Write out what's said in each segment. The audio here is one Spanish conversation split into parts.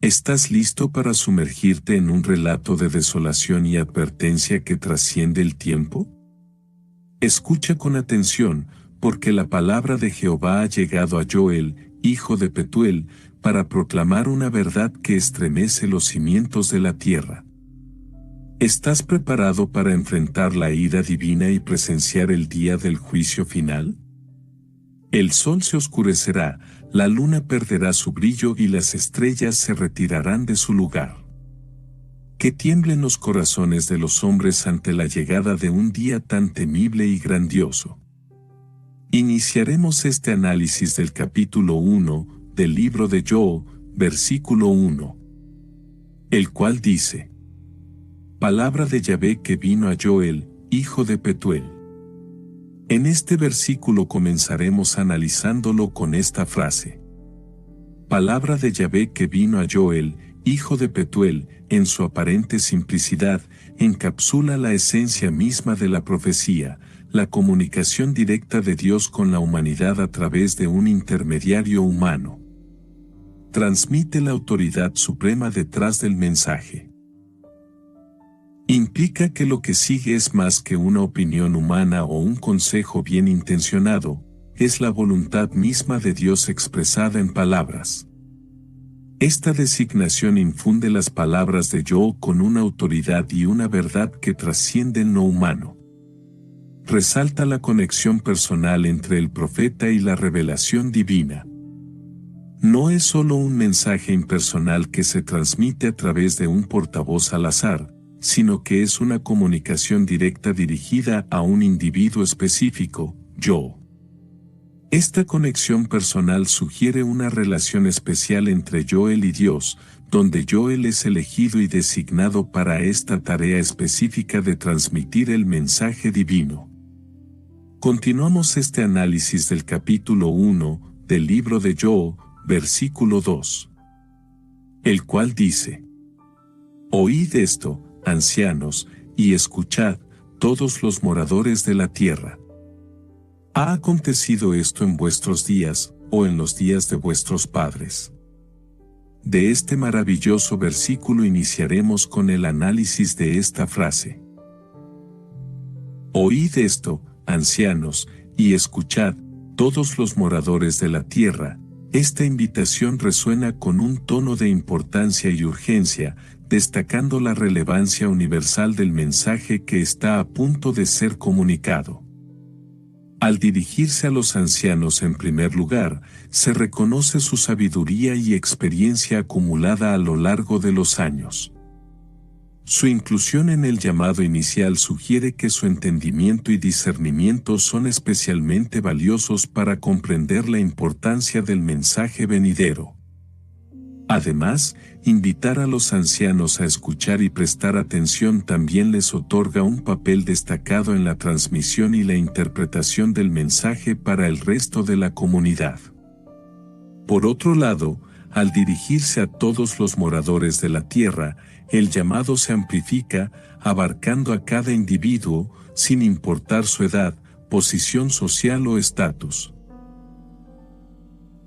¿Estás listo para sumergirte en un relato de desolación y advertencia que trasciende el tiempo? Escucha con atención, porque la palabra de Jehová ha llegado a Joel, hijo de Petuel, para proclamar una verdad que estremece los cimientos de la tierra. ¿Estás preparado para enfrentar la ira divina y presenciar el día del juicio final? El sol se oscurecerá, la luna perderá su brillo y las estrellas se retirarán de su lugar. Que tiemblen los corazones de los hombres ante la llegada de un día tan temible y grandioso. Iniciaremos este análisis del capítulo 1 del libro de Joel, versículo 1, el cual dice: Palabra de Yahvé que vino a Joel, hijo de Petuel. En este versículo comenzaremos analizándolo con esta frase. Palabra de Yahvé que vino a Joel, hijo de Petuel, en su aparente simplicidad, encapsula la esencia misma de la profecía, la comunicación directa de Dios con la humanidad a través de un intermediario humano. Transmite la autoridad suprema detrás del mensaje. Implica que lo que sigue es más que una opinión humana o un consejo bien intencionado, es la voluntad misma de Dios expresada en palabras. Esta designación infunde las palabras de Joel con una autoridad y una verdad que trascienden lo humano. Resalta la conexión personal entre el profeta y la revelación divina. No es solo un mensaje impersonal que se transmite a través de un portavoz al azar, sino que es una comunicación directa dirigida a un individuo específico, Joel. Esta conexión personal sugiere una relación especial entre Joel y Dios, donde Joel es elegido y designado para esta tarea específica de transmitir el mensaje divino. Continuamos este análisis del capítulo 1 del libro de Joel, versículo 2, el cual dice: Oíd esto, ancianos, y escuchad, todos los moradores de la tierra. ¿Ha acontecido esto en vuestros días, o en los días de vuestros padres? De este maravilloso versículo iniciaremos con el análisis de esta frase. Oíd esto, ancianos, y escuchad, todos los moradores de la tierra. Esta invitación resuena con un tono de importancia y urgencia, destacando la relevancia universal del mensaje que está a punto de ser comunicado. Al dirigirse a los ancianos en primer lugar, se reconoce su sabiduría y experiencia acumulada a lo largo de los años. Su inclusión en el llamado inicial sugiere que su entendimiento y discernimiento son especialmente valiosos para comprender la importancia del mensaje venidero. Además, invitar a los ancianos a escuchar y prestar atención también les otorga un papel destacado en la transmisión y la interpretación del mensaje para el resto de la comunidad. Por otro lado, al dirigirse a todos los moradores de la tierra, el llamado se amplifica, abarcando a cada individuo, sin importar su edad, posición social o estatus.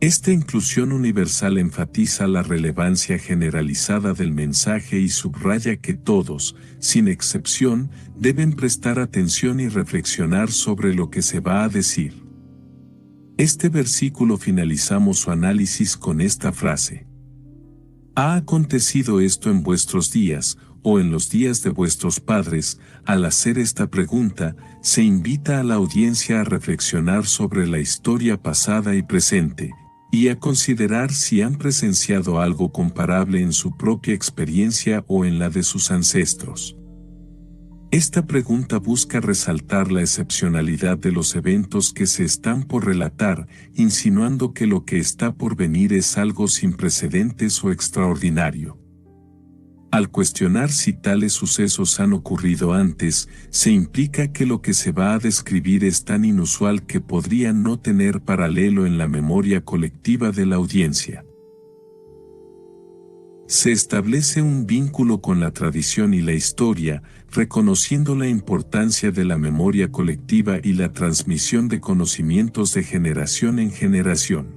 Esta inclusión universal enfatiza la relevancia generalizada del mensaje y subraya que todos, sin excepción, deben prestar atención y reflexionar sobre lo que se va a decir. Este versículo finalizamos su análisis con esta frase. ¿Ha acontecido esto en vuestros días, o en los días de vuestros padres? Al hacer esta pregunta, se invita a la audiencia a reflexionar sobre la historia pasada y presente, y a considerar si han presenciado algo comparable en su propia experiencia o en la de sus ancestros. Esta pregunta busca resaltar la excepcionalidad de los eventos que se están por relatar, insinuando que lo que está por venir es algo sin precedentes o extraordinario. Al cuestionar si tales sucesos han ocurrido antes, se implica que lo que se va a describir es tan inusual que podría no tener paralelo en la memoria colectiva de la audiencia. Se establece un vínculo con la tradición y la historia, reconociendo la importancia de la memoria colectiva y la transmisión de conocimientos de generación en generación.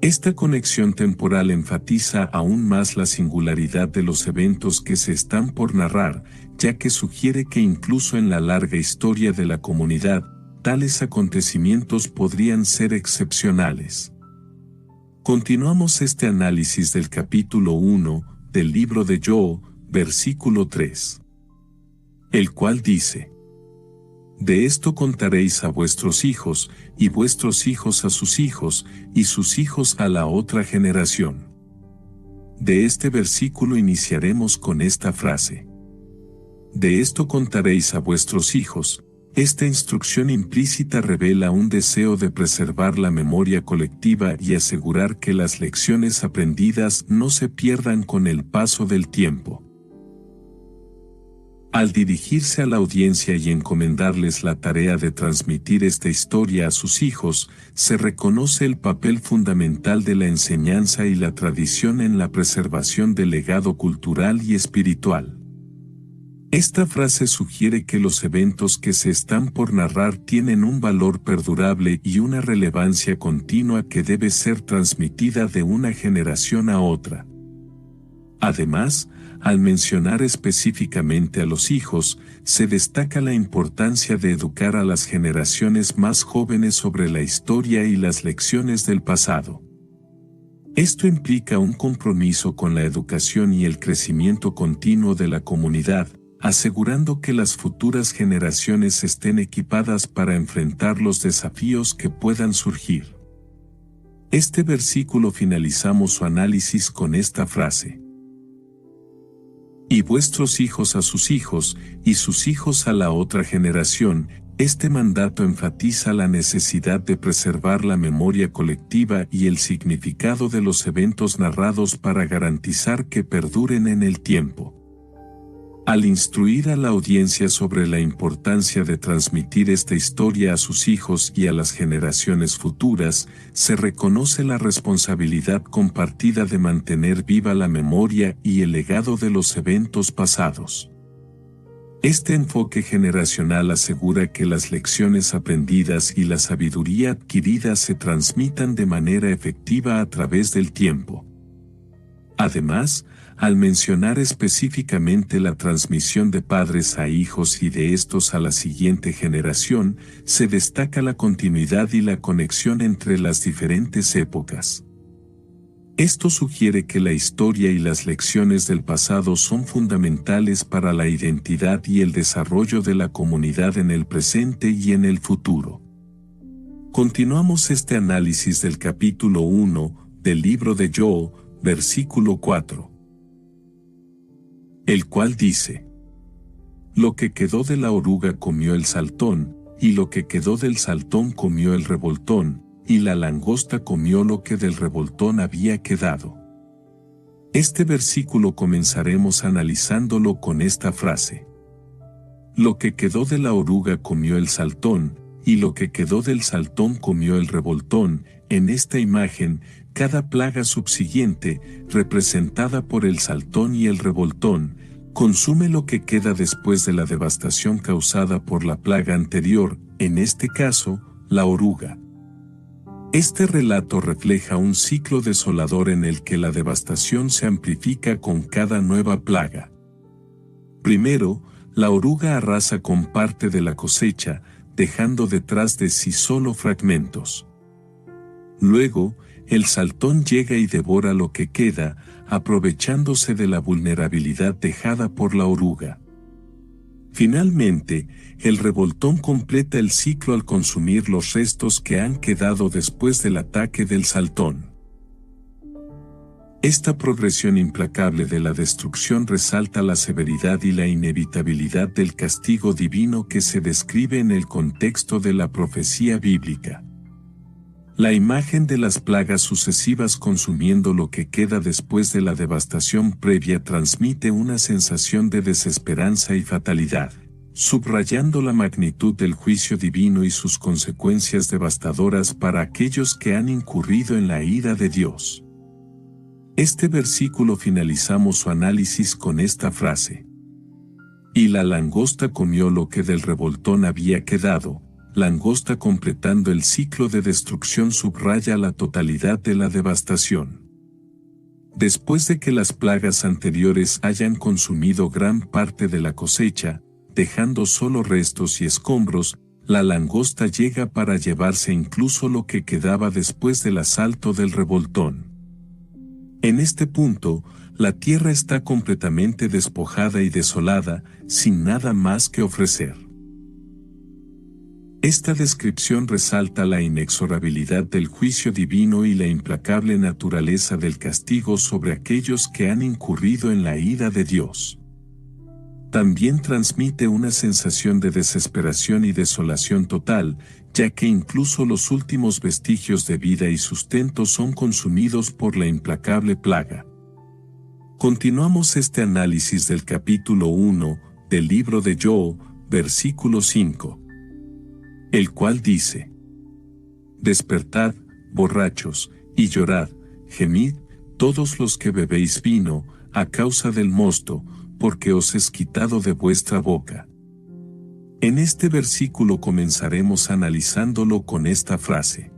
Esta conexión temporal enfatiza aún más la singularidad de los eventos que se están por narrar, ya que sugiere que incluso en la larga historia de la comunidad, tales acontecimientos podrían ser excepcionales. Continuamos este análisis del capítulo 1 del libro de Job, versículo 3. El cual dice: De esto contaréis a vuestros hijos, y vuestros hijos a sus hijos, y sus hijos a la otra generación. De este versículo iniciaremos con esta frase. De esto contaréis a vuestros hijos. Esta instrucción implícita revela un deseo de preservar la memoria colectiva y asegurar que las lecciones aprendidas no se pierdan con el paso del tiempo. Al dirigirse a la audiencia y encomendarles la tarea de transmitir esta historia a sus hijos, se reconoce el papel fundamental de la enseñanza y la tradición en la preservación del legado cultural y espiritual. Esta frase sugiere que los eventos que se están por narrar tienen un valor perdurable y una relevancia continua que debe ser transmitida de una generación a otra. Además, al mencionar específicamente a los hijos, se destaca la importancia de educar a las generaciones más jóvenes sobre la historia y las lecciones del pasado. Esto implica un compromiso con la educación y el crecimiento continuo de la comunidad, asegurando que las futuras generaciones estén equipadas para enfrentar los desafíos que puedan surgir. Este versículo finalizamos su análisis con esta frase. Y vuestros hijos a sus hijos, y sus hijos a la otra generación. Este mandato enfatiza la necesidad de preservar la memoria colectiva y el significado de los eventos narrados para garantizar que perduren en el tiempo. Al instruir a la audiencia sobre la importancia de transmitir esta historia a sus hijos y a las generaciones futuras, se reconoce la responsabilidad compartida de mantener viva la memoria y el legado de los eventos pasados. Este enfoque generacional asegura que las lecciones aprendidas y la sabiduría adquirida se transmitan de manera efectiva a través del tiempo. Además, al mencionar específicamente la transmisión de padres a hijos y de estos a la siguiente generación, se destaca la continuidad y la conexión entre las diferentes épocas. Esto sugiere que la historia y las lecciones del pasado son fundamentales para la identidad y el desarrollo de la comunidad en el presente y en el futuro. Continuamos este análisis del capítulo 1 del libro de Job, versículo 4. El cual dice: Lo que quedó de la oruga comió el saltón, y lo que quedó del saltón comió el revoltón, y la langosta comió lo que del revoltón había quedado. Este versículo comenzaremos analizándolo con esta frase. Lo que quedó de la oruga comió el saltón, y lo que quedó del saltón comió el revoltón. En esta imagen, cada plaga subsiguiente, representada por el saltón y el revoltón, consume lo que queda después de la devastación causada por la plaga anterior, en este caso, la oruga. Este relato refleja un ciclo desolador en el que la devastación se amplifica con cada nueva plaga. Primero, la oruga arrasa con parte de la cosecha, dejando detrás de sí solo fragmentos. Luego, el saltón llega y devora lo que queda, aprovechándose de la vulnerabilidad dejada por la oruga. Finalmente, el revoltón completa el ciclo al consumir los restos que han quedado después del ataque del saltón. Esta progresión implacable de la destrucción resalta la severidad y la inevitabilidad del castigo divino que se describe en el contexto de la profecía bíblica. La imagen de las plagas sucesivas consumiendo lo que queda después de la devastación previa transmite una sensación de desesperanza y fatalidad, subrayando la magnitud del juicio divino y sus consecuencias devastadoras para aquellos que han incurrido en la ira de Dios. Este versículo finalizamos su análisis con esta frase. Y la langosta comió lo que del revoltón había quedado. langosta completando el ciclo de destrucción subraya la totalidad de la devastación. Después de que las plagas anteriores hayan consumido gran parte de la cosecha, dejando solo restos y escombros, la langosta llega para llevarse incluso lo que quedaba después del asalto del revoltón. En este punto, la tierra está completamente despojada y desolada, sin nada más que ofrecer. Esta descripción resalta la inexorabilidad del juicio divino y la implacable naturaleza del castigo sobre aquellos que han incurrido en la ira de Dios. También transmite una sensación de desesperación y desolación total, ya que incluso los últimos vestigios de vida y sustento son consumidos por la implacable plaga. Continuamos este análisis del capítulo 1 del libro de Job, versículo 5. El cual dice: Despertad, borrachos, y llorad, gemid, todos los que bebéis vino, a causa del mosto, porque os es quitado de vuestra boca. En este versículo comenzaremos analizándolo con esta frase: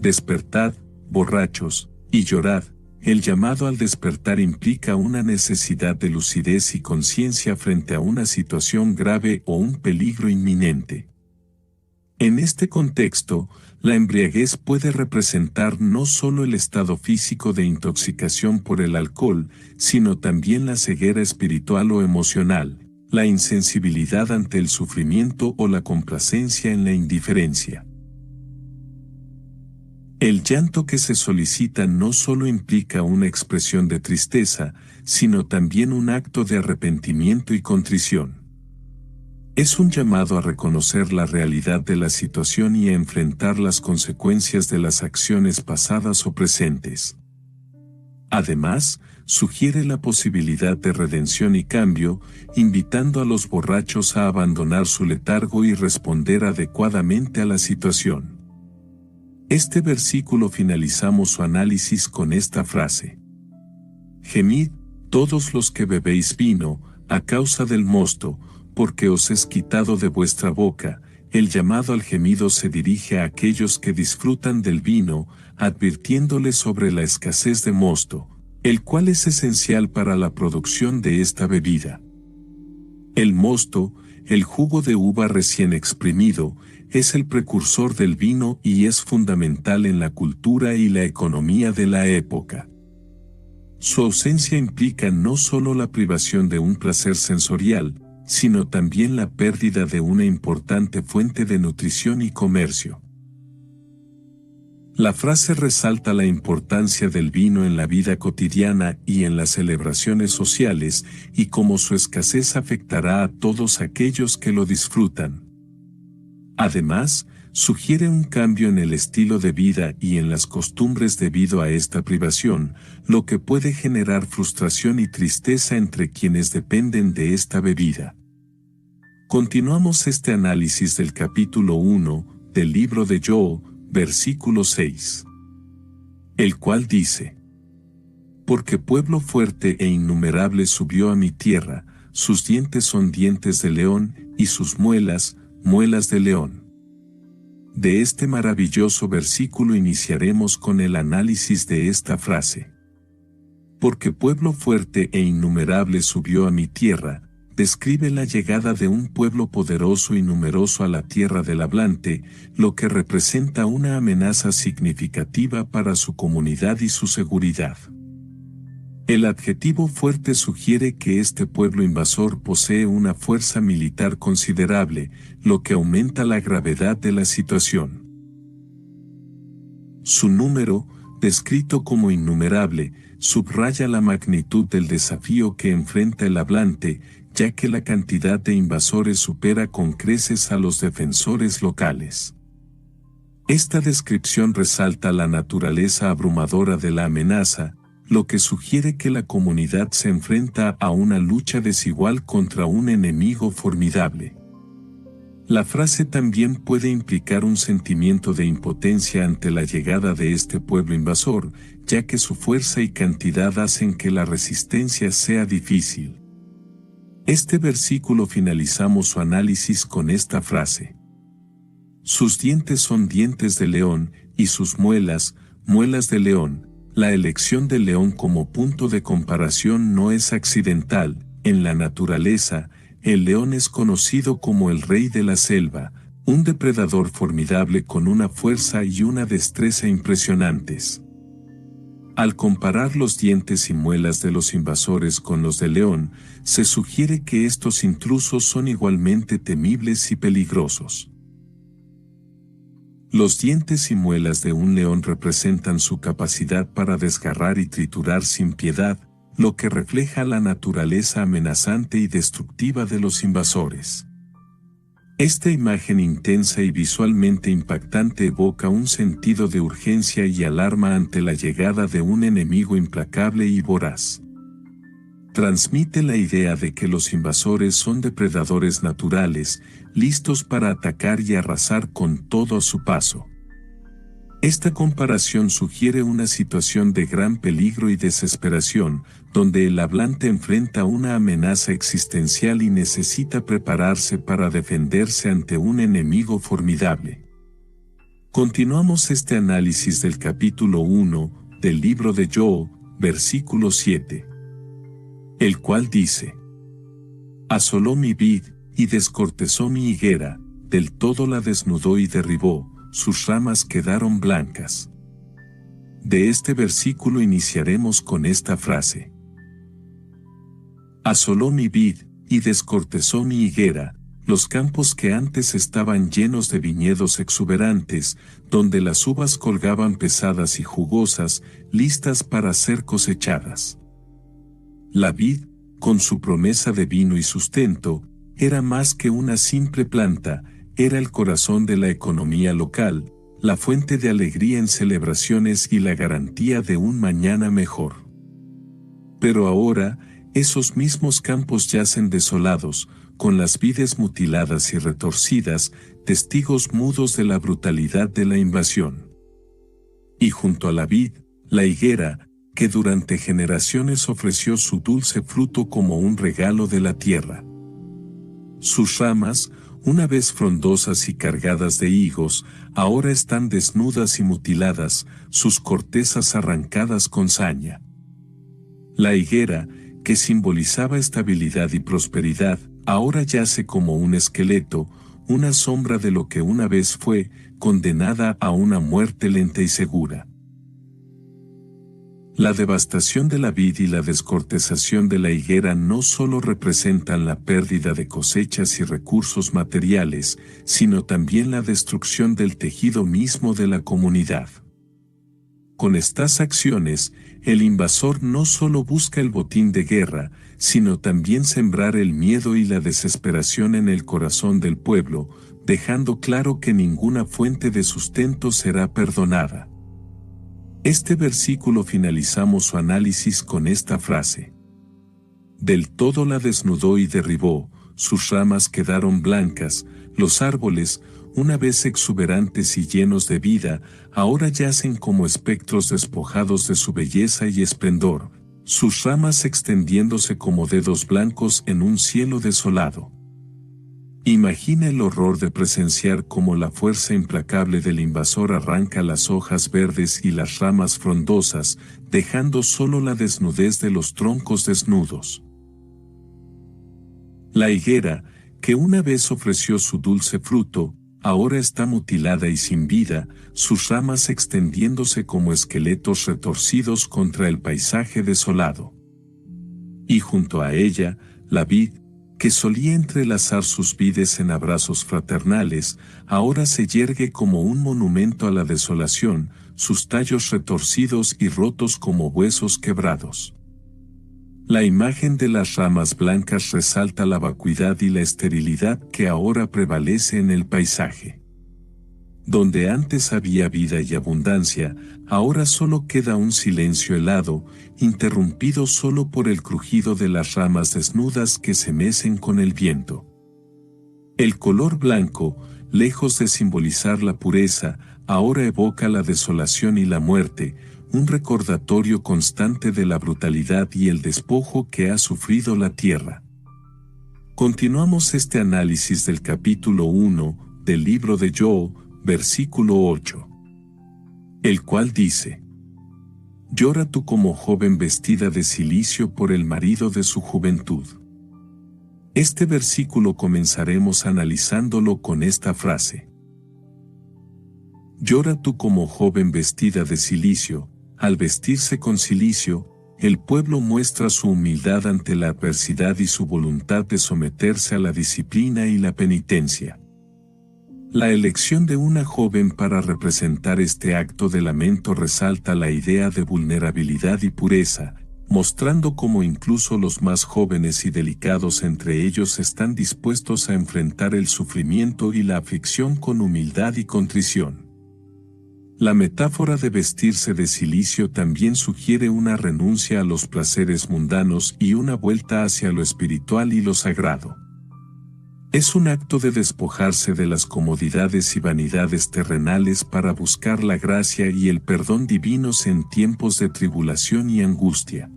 Despertad, borrachos, y llorad. El llamado al despertar implica una necesidad de lucidez y conciencia frente a una situación grave o un peligro inminente. En este contexto, la embriaguez puede representar no solo el estado físico de intoxicación por el alcohol, sino también la ceguera espiritual o emocional, la insensibilidad ante el sufrimiento o la complacencia en la indiferencia. El llanto que se solicita no solo implica una expresión de tristeza, sino también un acto de arrepentimiento y contrición. Es un llamado a reconocer la realidad de la situación y a enfrentar las consecuencias de las acciones pasadas o presentes. Además, sugiere la posibilidad de redención y cambio, invitando a los borrachos a abandonar su letargo y responder adecuadamente a la situación. Este versículo finalizamos su análisis con esta frase: Gemid, todos los que bebéis vino, a causa del mosto, porque os es quitado de vuestra boca. El llamado al gemido se dirige a aquellos que disfrutan del vino, advirtiéndoles sobre la escasez de mosto, el cual es esencial para la producción de esta bebida. El mosto, el jugo de uva recién exprimido, es el precursor del vino y es fundamental en la cultura y la economía de la época. Su ausencia implica no solo la privación de un placer sensorial, sino también la pérdida de una importante fuente de nutrición y comercio. La frase resalta la importancia del vino en la vida cotidiana y en las celebraciones sociales, y cómo su escasez afectará a todos aquellos que lo disfrutan. Además, sugiere un cambio en el estilo de vida y en las costumbres debido a esta privación, lo que puede generar frustración y tristeza entre quienes dependen de esta bebida. Continuamos este análisis del capítulo 1 del libro de Job, versículo 6. El cual dice: Porque pueblo fuerte e innumerable subió a mi tierra, sus dientes son dientes de león, y sus muelas, muelas de león. De este maravilloso versículo iniciaremos con el análisis de esta frase. Porque pueblo fuerte e innumerable subió a mi tierra, describe la llegada de un pueblo poderoso y numeroso a la tierra del hablante, lo que representa una amenaza significativa para su comunidad y su seguridad. El adjetivo fuerte sugiere que este pueblo invasor posee una fuerza militar considerable, lo que aumenta la gravedad de la situación. Su número, descrito como innumerable, subraya la magnitud del desafío que enfrenta el hablante, ya que la cantidad de invasores supera con creces a los defensores locales. Esta descripción resalta la naturaleza abrumadora de la amenaza, lo que sugiere que la comunidad se enfrenta a una lucha desigual contra un enemigo formidable. La frase también puede implicar un sentimiento de impotencia ante la llegada de este pueblo invasor, ya que su fuerza y cantidad hacen que la resistencia sea difícil. Este versículo finalizamos su análisis con esta frase. Sus dientes son dientes de león, y sus muelas, muelas de león. La elección del león como punto de comparación no es accidental. En la naturaleza, el león es conocido como el rey de la selva, un depredador formidable con una fuerza y una destreza impresionantes. Al comparar los dientes y muelas de los invasores con los del león, se sugiere que estos intrusos son igualmente temibles y peligrosos. Los dientes y muelas de un león representan su capacidad para desgarrar y triturar sin piedad, lo que refleja la naturaleza amenazante y destructiva de los invasores. Esta imagen intensa y visualmente impactante evoca un sentido de urgencia y alarma ante la llegada de un enemigo implacable y voraz. Transmite la idea de que los invasores son depredadores naturales, listos para atacar y arrasar con todo a su paso. Esta comparación sugiere una situación de gran peligro y desesperación, donde el hablante enfrenta una amenaza existencial y necesita prepararse para defenderse ante un enemigo formidable. Continuamos este análisis del capítulo 1 del libro de Job, versículo 7. El cual dice: asoló mi vid, y descortezó mi higuera, del todo la desnudó y derribó, sus ramas quedaron blancas. De este versículo iniciaremos con esta frase. Asoló mi vid, y descortezó mi higuera, los campos que antes estaban llenos de viñedos exuberantes, donde las uvas colgaban pesadas y jugosas, listas para ser cosechadas. La vid, con su promesa de vino y sustento, era más que una simple planta, era el corazón de la economía local, la fuente de alegría en celebraciones y la garantía de un mañana mejor. Pero ahora, esos mismos campos yacen desolados, con las vides mutiladas y retorcidas, testigos mudos de la brutalidad de la invasión. Y junto a la vid, la higuera, que durante generaciones ofreció su dulce fruto como un regalo de la tierra. Sus ramas, una vez frondosas y cargadas de higos, ahora están desnudas y mutiladas, sus cortezas arrancadas con saña. La higuera, que simbolizaba estabilidad y prosperidad, ahora yace como un esqueleto, una sombra de lo que una vez fue, condenada a una muerte lenta y segura. La devastación de la vid y la descortezación de la higuera no solo representan la pérdida de cosechas y recursos materiales, sino también la destrucción del tejido mismo de la comunidad. Con estas acciones, el invasor no solo busca el botín de guerra, sino también sembrar el miedo y la desesperación en el corazón del pueblo, dejando claro que ninguna fuente de sustento será perdonada. Este versículo finalizamos su análisis con esta frase. Del todo la desnudó y derribó, sus ramas quedaron blancas, los árboles, una vez exuberantes y llenos de vida, ahora yacen como espectros despojados de su belleza y esplendor, sus ramas extendiéndose como dedos blancos en un cielo desolado. Imagina el horror de presenciar cómo la fuerza implacable del invasor arranca las hojas verdes y las ramas frondosas, dejando solo la desnudez de los troncos desnudos. La higuera, que una vez ofreció su dulce fruto, ahora está mutilada y sin vida, sus ramas extendiéndose como esqueletos retorcidos contra el paisaje desolado. Y junto a ella, la vid, que solía entrelazar sus vides en abrazos fraternales, ahora se yergue como un monumento a la desolación, sus tallos retorcidos y rotos como huesos quebrados. La imagen de las ramas blancas resalta la vacuidad y la esterilidad que ahora prevalece en el paisaje. Donde antes había vida y abundancia, ahora solo queda un silencio helado, interrumpido solo por el crujido de las ramas desnudas que se mecen con el viento. El color blanco, lejos de simbolizar la pureza, ahora evoca la desolación y la muerte, un recordatorio constante de la brutalidad y el despojo que ha sufrido la tierra. Continuamos este análisis del capítulo 1 del libro de Job, versículo 8. El cual dice: Llora tú como joven vestida de cilicio por el marido de su juventud. Este versículo comenzaremos analizándolo con esta frase. Llora tú como joven vestida de cilicio. Al vestirse con cilicio, el pueblo muestra su humildad ante la adversidad y su voluntad de someterse a la disciplina y la penitencia. La elección de una joven para representar este acto de lamento resalta la idea de vulnerabilidad y pureza, mostrando cómo incluso los más jóvenes y delicados entre ellos están dispuestos a enfrentar el sufrimiento y la aflicción con humildad y contrición. La metáfora de vestirse de cilicio también sugiere una renuncia a los placeres mundanos y una vuelta hacia lo espiritual y lo sagrado. Es un acto de despojarse de las comodidades y vanidades terrenales para buscar la gracia y el perdón divinos en tiempos de tribulación y angustia.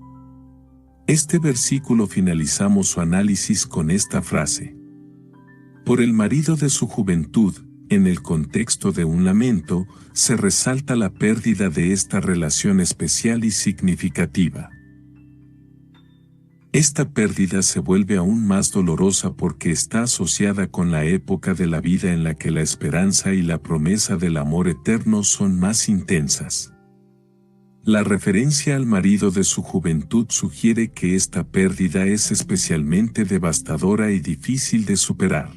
Este versículo finalizamos su análisis con esta frase. Por el marido de su juventud, en el contexto de un lamento, se resalta la pérdida de esta relación especial y significativa. Esta pérdida se vuelve aún más dolorosa porque está asociada con la época de la vida en la que la esperanza y la promesa del amor eterno son más intensas. La referencia al marido de su juventud sugiere que esta pérdida es especialmente devastadora y difícil de superar.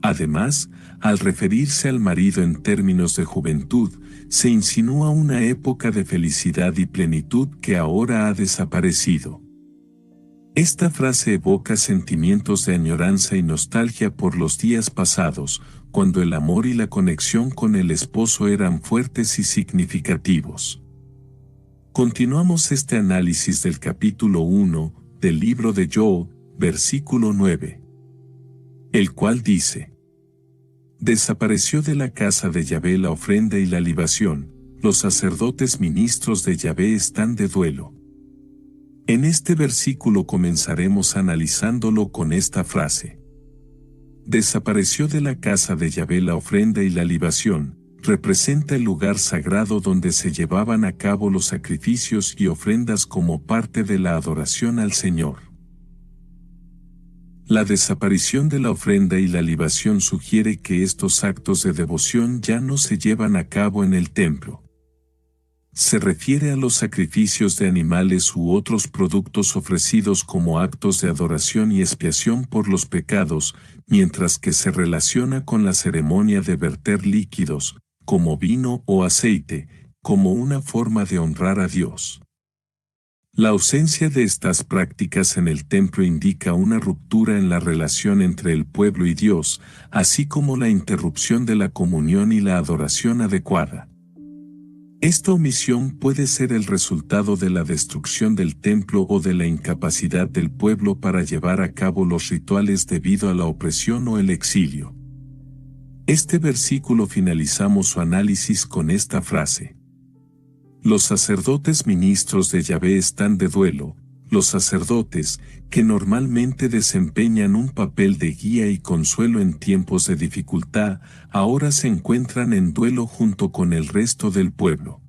Además, al referirse al marido en términos de juventud, se insinúa una época de felicidad y plenitud que ahora ha desaparecido. Esta frase evoca sentimientos de añoranza y nostalgia por los días pasados, cuando el amor y la conexión con el esposo eran fuertes y significativos. Continuamos este análisis del capítulo 1 del libro de Job, versículo 9. El cual dice: Desapareció de la casa de Yahvé la ofrenda y la libación, los sacerdotes ministros de Yahvé están de duelo. En este versículo comenzaremos analizándolo con esta frase. Desapareció de la casa de Yahvé la ofrenda y la libación, representa el lugar sagrado donde se llevaban a cabo los sacrificios y ofrendas como parte de la adoración al Señor. La desaparición de la ofrenda y la libación sugiere que estos actos de devoción ya no se llevan a cabo en el templo. Se refiere a los sacrificios de animales u otros productos ofrecidos como actos de adoración y expiación por los pecados, mientras que se relaciona con la ceremonia de verter líquidos, como vino o aceite, como una forma de honrar a Dios. La ausencia de estas prácticas en el templo indica una ruptura en la relación entre el pueblo y Dios, así como la interrupción de la comunión y la adoración adecuada. Esta omisión puede ser el resultado de la destrucción del templo o de la incapacidad del pueblo para llevar a cabo los rituales debido a la opresión o el exilio. Este versículo finalizamos su análisis con esta frase. Los sacerdotes ministros de Yahvé están de duelo. Los sacerdotes, que normalmente desempeñan un papel de guía y consuelo en tiempos de dificultad, ahora se encuentran en duelo junto con el resto del pueblo.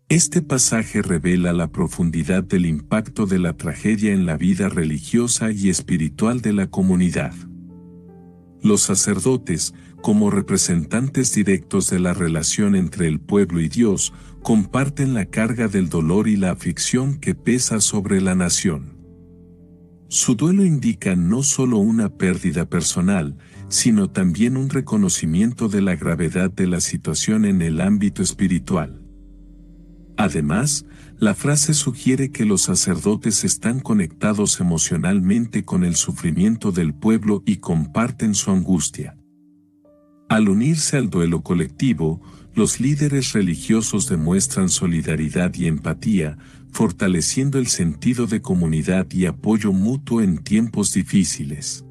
Este pasaje revela la profundidad del impacto de la tragedia en la vida religiosa y espiritual de la comunidad. Los sacerdotes, como representantes directos de la relación entre el pueblo y Dios, comparten la carga del dolor y la aflicción que pesa sobre la nación. Su duelo indica no solo una pérdida personal, sino también un reconocimiento de la gravedad de la situación en el ámbito espiritual. Además, la frase sugiere que los sacerdotes están conectados emocionalmente con el sufrimiento del pueblo y comparten su angustia. Al unirse al duelo colectivo, los líderes religiosos demuestran solidaridad y empatía, fortaleciendo el sentido de comunidad y apoyo mutuo en tiempos difíciles.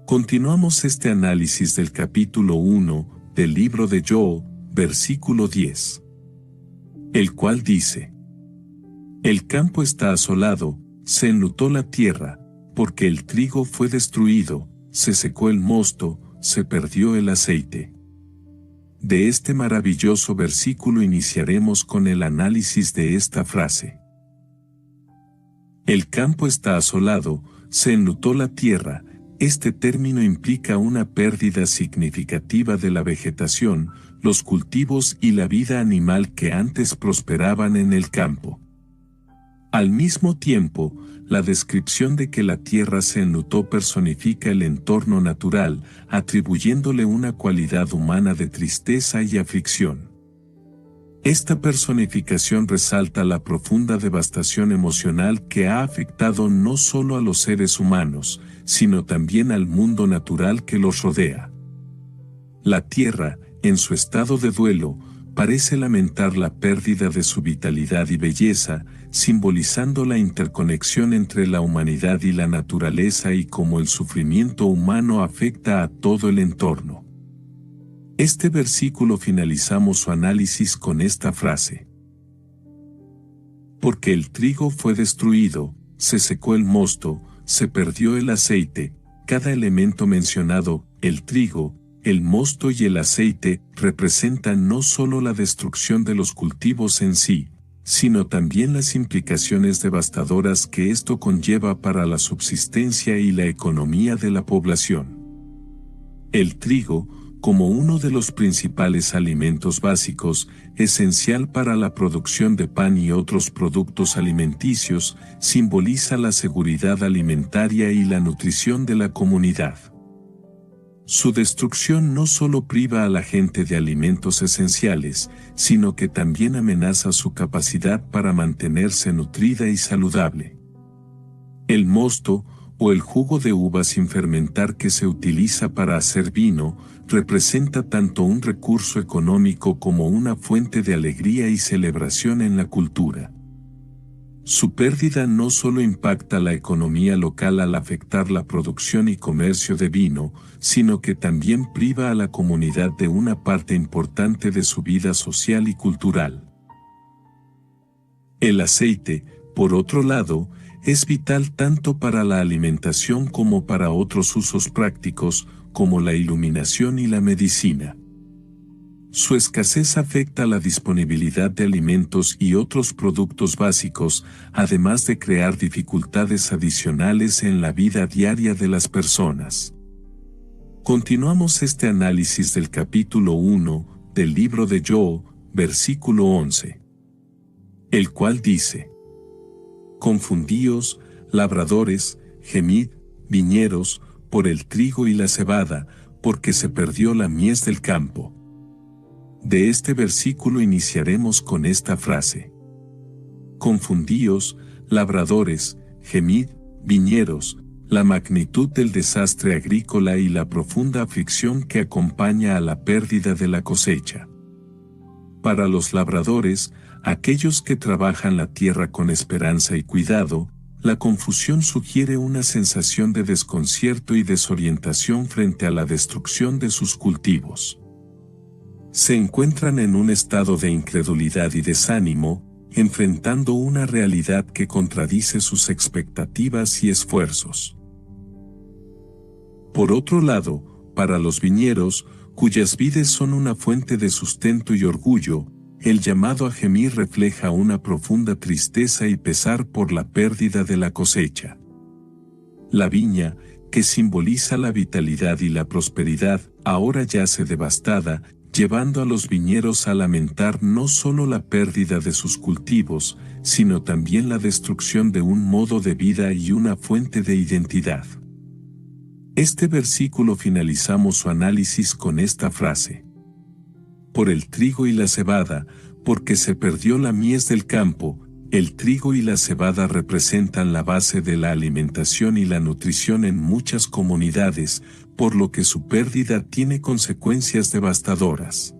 Continuamos este análisis del capítulo 1 del libro de Job, versículo 10. El cual dice: El campo está asolado, se enlutó la tierra, porque el trigo fue destruido, se secó el mosto, se perdió el aceite. De este maravilloso versículo iniciaremos con el análisis de esta frase. El campo está asolado, se enlutó la tierra. Este término implica una pérdida significativa de la vegetación, los cultivos y la vida animal que antes prosperaban en el campo. Al mismo tiempo, la descripción de que la tierra se enlutó personifica el entorno natural, atribuyéndole una cualidad humana de tristeza y aflicción. Esta personificación resalta la profunda devastación emocional que ha afectado no solo a los seres humanos, sino también al mundo natural que los rodea. La tierra, en su estado de duelo, parece lamentar la pérdida de su vitalidad y belleza, simbolizando la interconexión entre la humanidad y la naturaleza y cómo el sufrimiento humano afecta a todo el entorno. Este versículo finalizamos su análisis con esta frase. Porque el trigo fue destruido, se secó el mosto, se perdió el aceite. Cada elemento mencionado, el trigo, el mosto y el aceite, representan no solo la destrucción de los cultivos en sí, sino también las implicaciones devastadoras que esto conlleva para la subsistencia y la economía de la población. El trigo, como uno de los principales alimentos básicos, esencial para la producción de pan y otros productos alimenticios, simboliza la seguridad alimentaria y la nutrición de la comunidad. Su destrucción no solo priva a la gente de alimentos esenciales, sino que también amenaza su capacidad para mantenerse nutrida y saludable. El mosto, o el jugo de uva sin fermentar que se utiliza para hacer vino, representa tanto un recurso económico como una fuente de alegría y celebración en la cultura. Su pérdida no solo impacta la economía local al afectar la producción y comercio de vino, sino que también priva a la comunidad de una parte importante de su vida social y cultural. El aceite, por otro lado, es vital tanto para la alimentación como para otros usos prácticos, como la iluminación y la medicina. Su escasez afecta la disponibilidad de alimentos y otros productos básicos, además de crear dificultades adicionales en la vida diaria de las personas. Continuamos este análisis del capítulo 1 del libro de Job, versículo 11, el cual dice: Confundíos, labradores, gemid, viñeros, por el trigo y la cebada, porque se perdió la mies del campo. De este versículo iniciaremos con esta frase. Confundíos, labradores, gemid, viñeros, la magnitud del desastre agrícola y la profunda aflicción que acompaña a la pérdida de la cosecha. Para los labradores, aquellos que trabajan la tierra con esperanza y cuidado, la confusión sugiere una sensación de desconcierto y desorientación frente a la destrucción de sus cultivos. Se encuentran en un estado de incredulidad y desánimo, enfrentando una realidad que contradice sus expectativas y esfuerzos. Por otro lado, para los viñeros, cuyas vides son una fuente de sustento y orgullo, el llamado a gemir refleja una profunda tristeza y pesar por la pérdida de la cosecha. La viña, que simboliza la vitalidad y la prosperidad, ahora yace devastada, llevando a los viñeros a lamentar no solo la pérdida de sus cultivos, sino también la destrucción de un modo de vida y una fuente de identidad. Este versículo finalizamos su análisis con esta frase. Por el trigo y la cebada, porque se perdió la mies del campo. El trigo y la cebada representan la base de la alimentación y la nutrición en muchas comunidades, por lo que su pérdida tiene consecuencias devastadoras.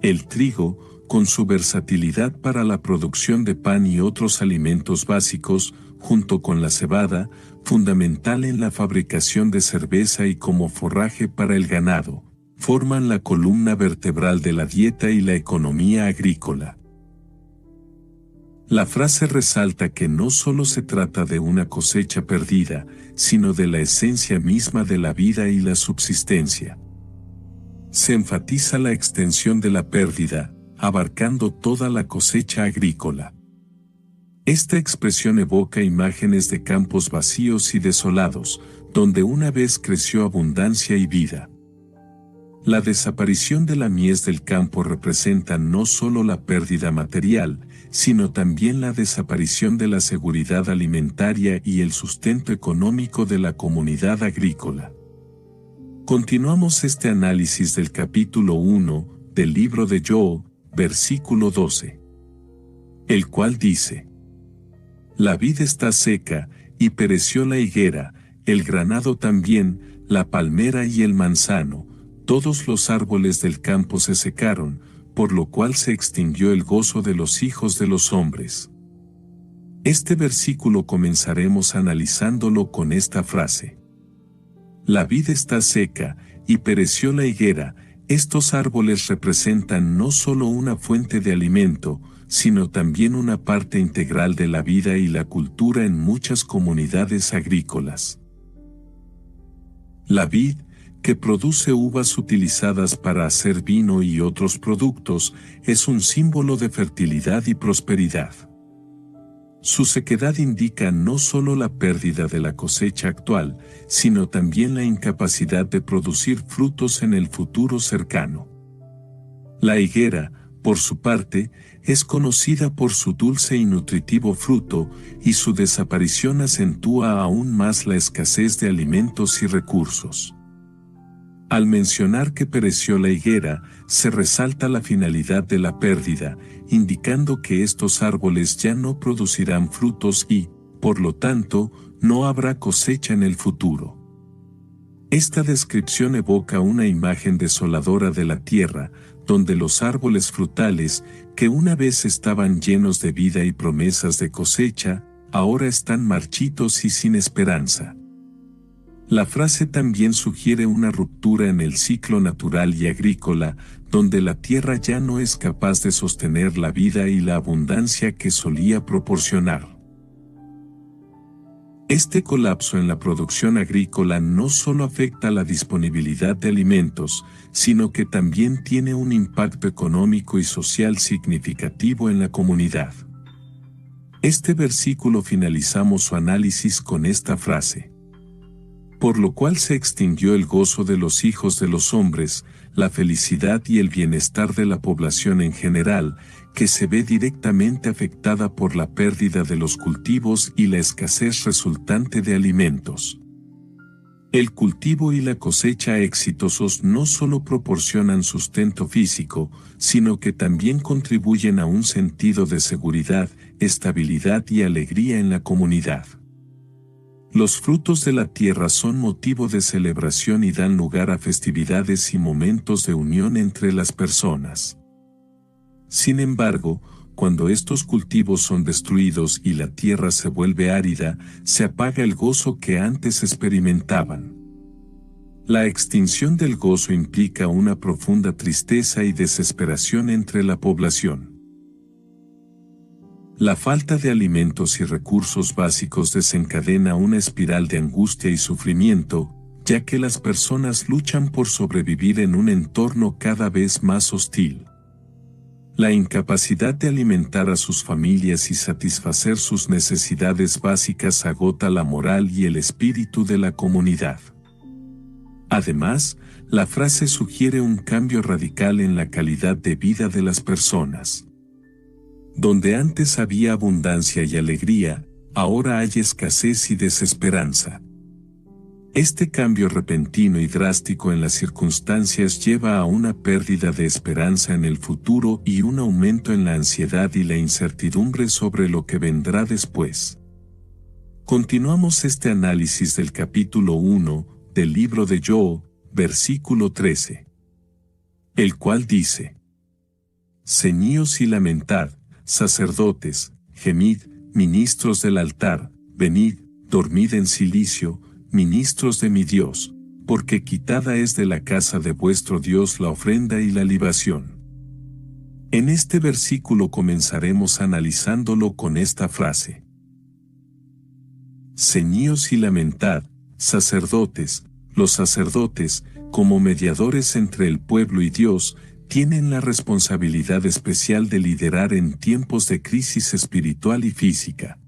El trigo, con su versatilidad para la producción de pan y otros alimentos básicos, junto con la cebada, fundamental en la fabricación de cerveza y como forraje para el ganado, forman la columna vertebral de la dieta y la economía agrícola. La frase resalta que no solo se trata de una cosecha perdida, sino de la esencia misma de la vida y la subsistencia. Se enfatiza la extensión de la pérdida, abarcando toda la cosecha agrícola. Esta expresión evoca imágenes de campos vacíos y desolados, donde una vez creció abundancia y vida. La desaparición de la mies del campo representa no solo la pérdida material, sino también la desaparición de la seguridad alimentaria y el sustento económico de la comunidad agrícola. Continuamos este análisis del capítulo 1 del libro de Job, versículo 12, el cual dice: La vid está seca, y pereció la higuera, el granado también, la palmera y el manzano, todos los árboles del campo se secaron, por lo cual se extinguió el gozo de los hijos de los hombres. Este versículo comenzaremos analizándolo con esta frase. La vid está seca, y pereció la higuera. Estos árboles representan no solo una fuente de alimento, sino también una parte integral de la vida y la cultura en muchas comunidades agrícolas. La vid, que produce uvas utilizadas para hacer vino y otros productos, es un símbolo de fertilidad y prosperidad. Su sequedad indica no solo la pérdida de la cosecha actual, sino también la incapacidad de producir frutos en el futuro cercano. La higuera, por su parte, es conocida por su dulce y nutritivo fruto, y su desaparición acentúa aún más la escasez de alimentos y recursos. Al mencionar que pereció la higuera, se resalta la finalidad de la pérdida, indicando que estos árboles ya no producirán frutos y, por lo tanto, no habrá cosecha en el futuro. Esta descripción evoca una imagen desoladora de la tierra, donde los árboles frutales, que una vez estaban llenos de vida y promesas de cosecha, ahora están marchitos y sin esperanza. La frase también sugiere una ruptura en el ciclo natural y agrícola, donde la tierra ya no es capaz de sostener la vida y la abundancia que solía proporcionar. Este colapso en la producción agrícola no solo afecta la disponibilidad de alimentos, sino que también tiene un impacto económico y social significativo en la comunidad. Este versículo finalizamos su análisis con esta frase. Por lo cual se extinguió el gozo de los hijos de los hombres, la felicidad y el bienestar de la población en general, que se ve directamente afectada por la pérdida de los cultivos y la escasez resultante de alimentos. El cultivo y la cosecha exitosos no solo proporcionan sustento físico, sino que también contribuyen a un sentido de seguridad, estabilidad y alegría en la comunidad. Los frutos de la tierra son motivo de celebración y dan lugar a festividades y momentos de unión entre las personas. Sin embargo, cuando estos cultivos son destruidos y la tierra se vuelve árida, se apaga el gozo que antes experimentaban. La extinción del gozo implica una profunda tristeza y desesperación entre la población. La falta de alimentos y recursos básicos desencadena una espiral de angustia y sufrimiento, ya que las personas luchan por sobrevivir en un entorno cada vez más hostil. La incapacidad de alimentar a sus familias y satisfacer sus necesidades básicas agota la moral y el espíritu de la comunidad. Además, la frase sugiere un cambio radical en la calidad de vida de las personas. Donde antes había abundancia y alegría, ahora hay escasez y desesperanza. Este cambio repentino y drástico en las circunstancias lleva a una pérdida de esperanza en el futuro y un aumento en la ansiedad y la incertidumbre sobre lo que vendrá después. Continuamos este análisis del capítulo 1 del libro de Job, versículo 13, el cual dice: Ceñíos y lamentad, sacerdotes, gemid, ministros del altar, venid, dormid en cilicio, ministros de mi Dios, porque quitada es de la casa de vuestro Dios la ofrenda y la libación. En este versículo comenzaremos analizándolo con esta frase. Ceñíos y lamentad, sacerdotes. Los sacerdotes, como mediadores entre el pueblo y Dios, tienen la responsabilidad especial de liderar en tiempos de crisis espiritual y física.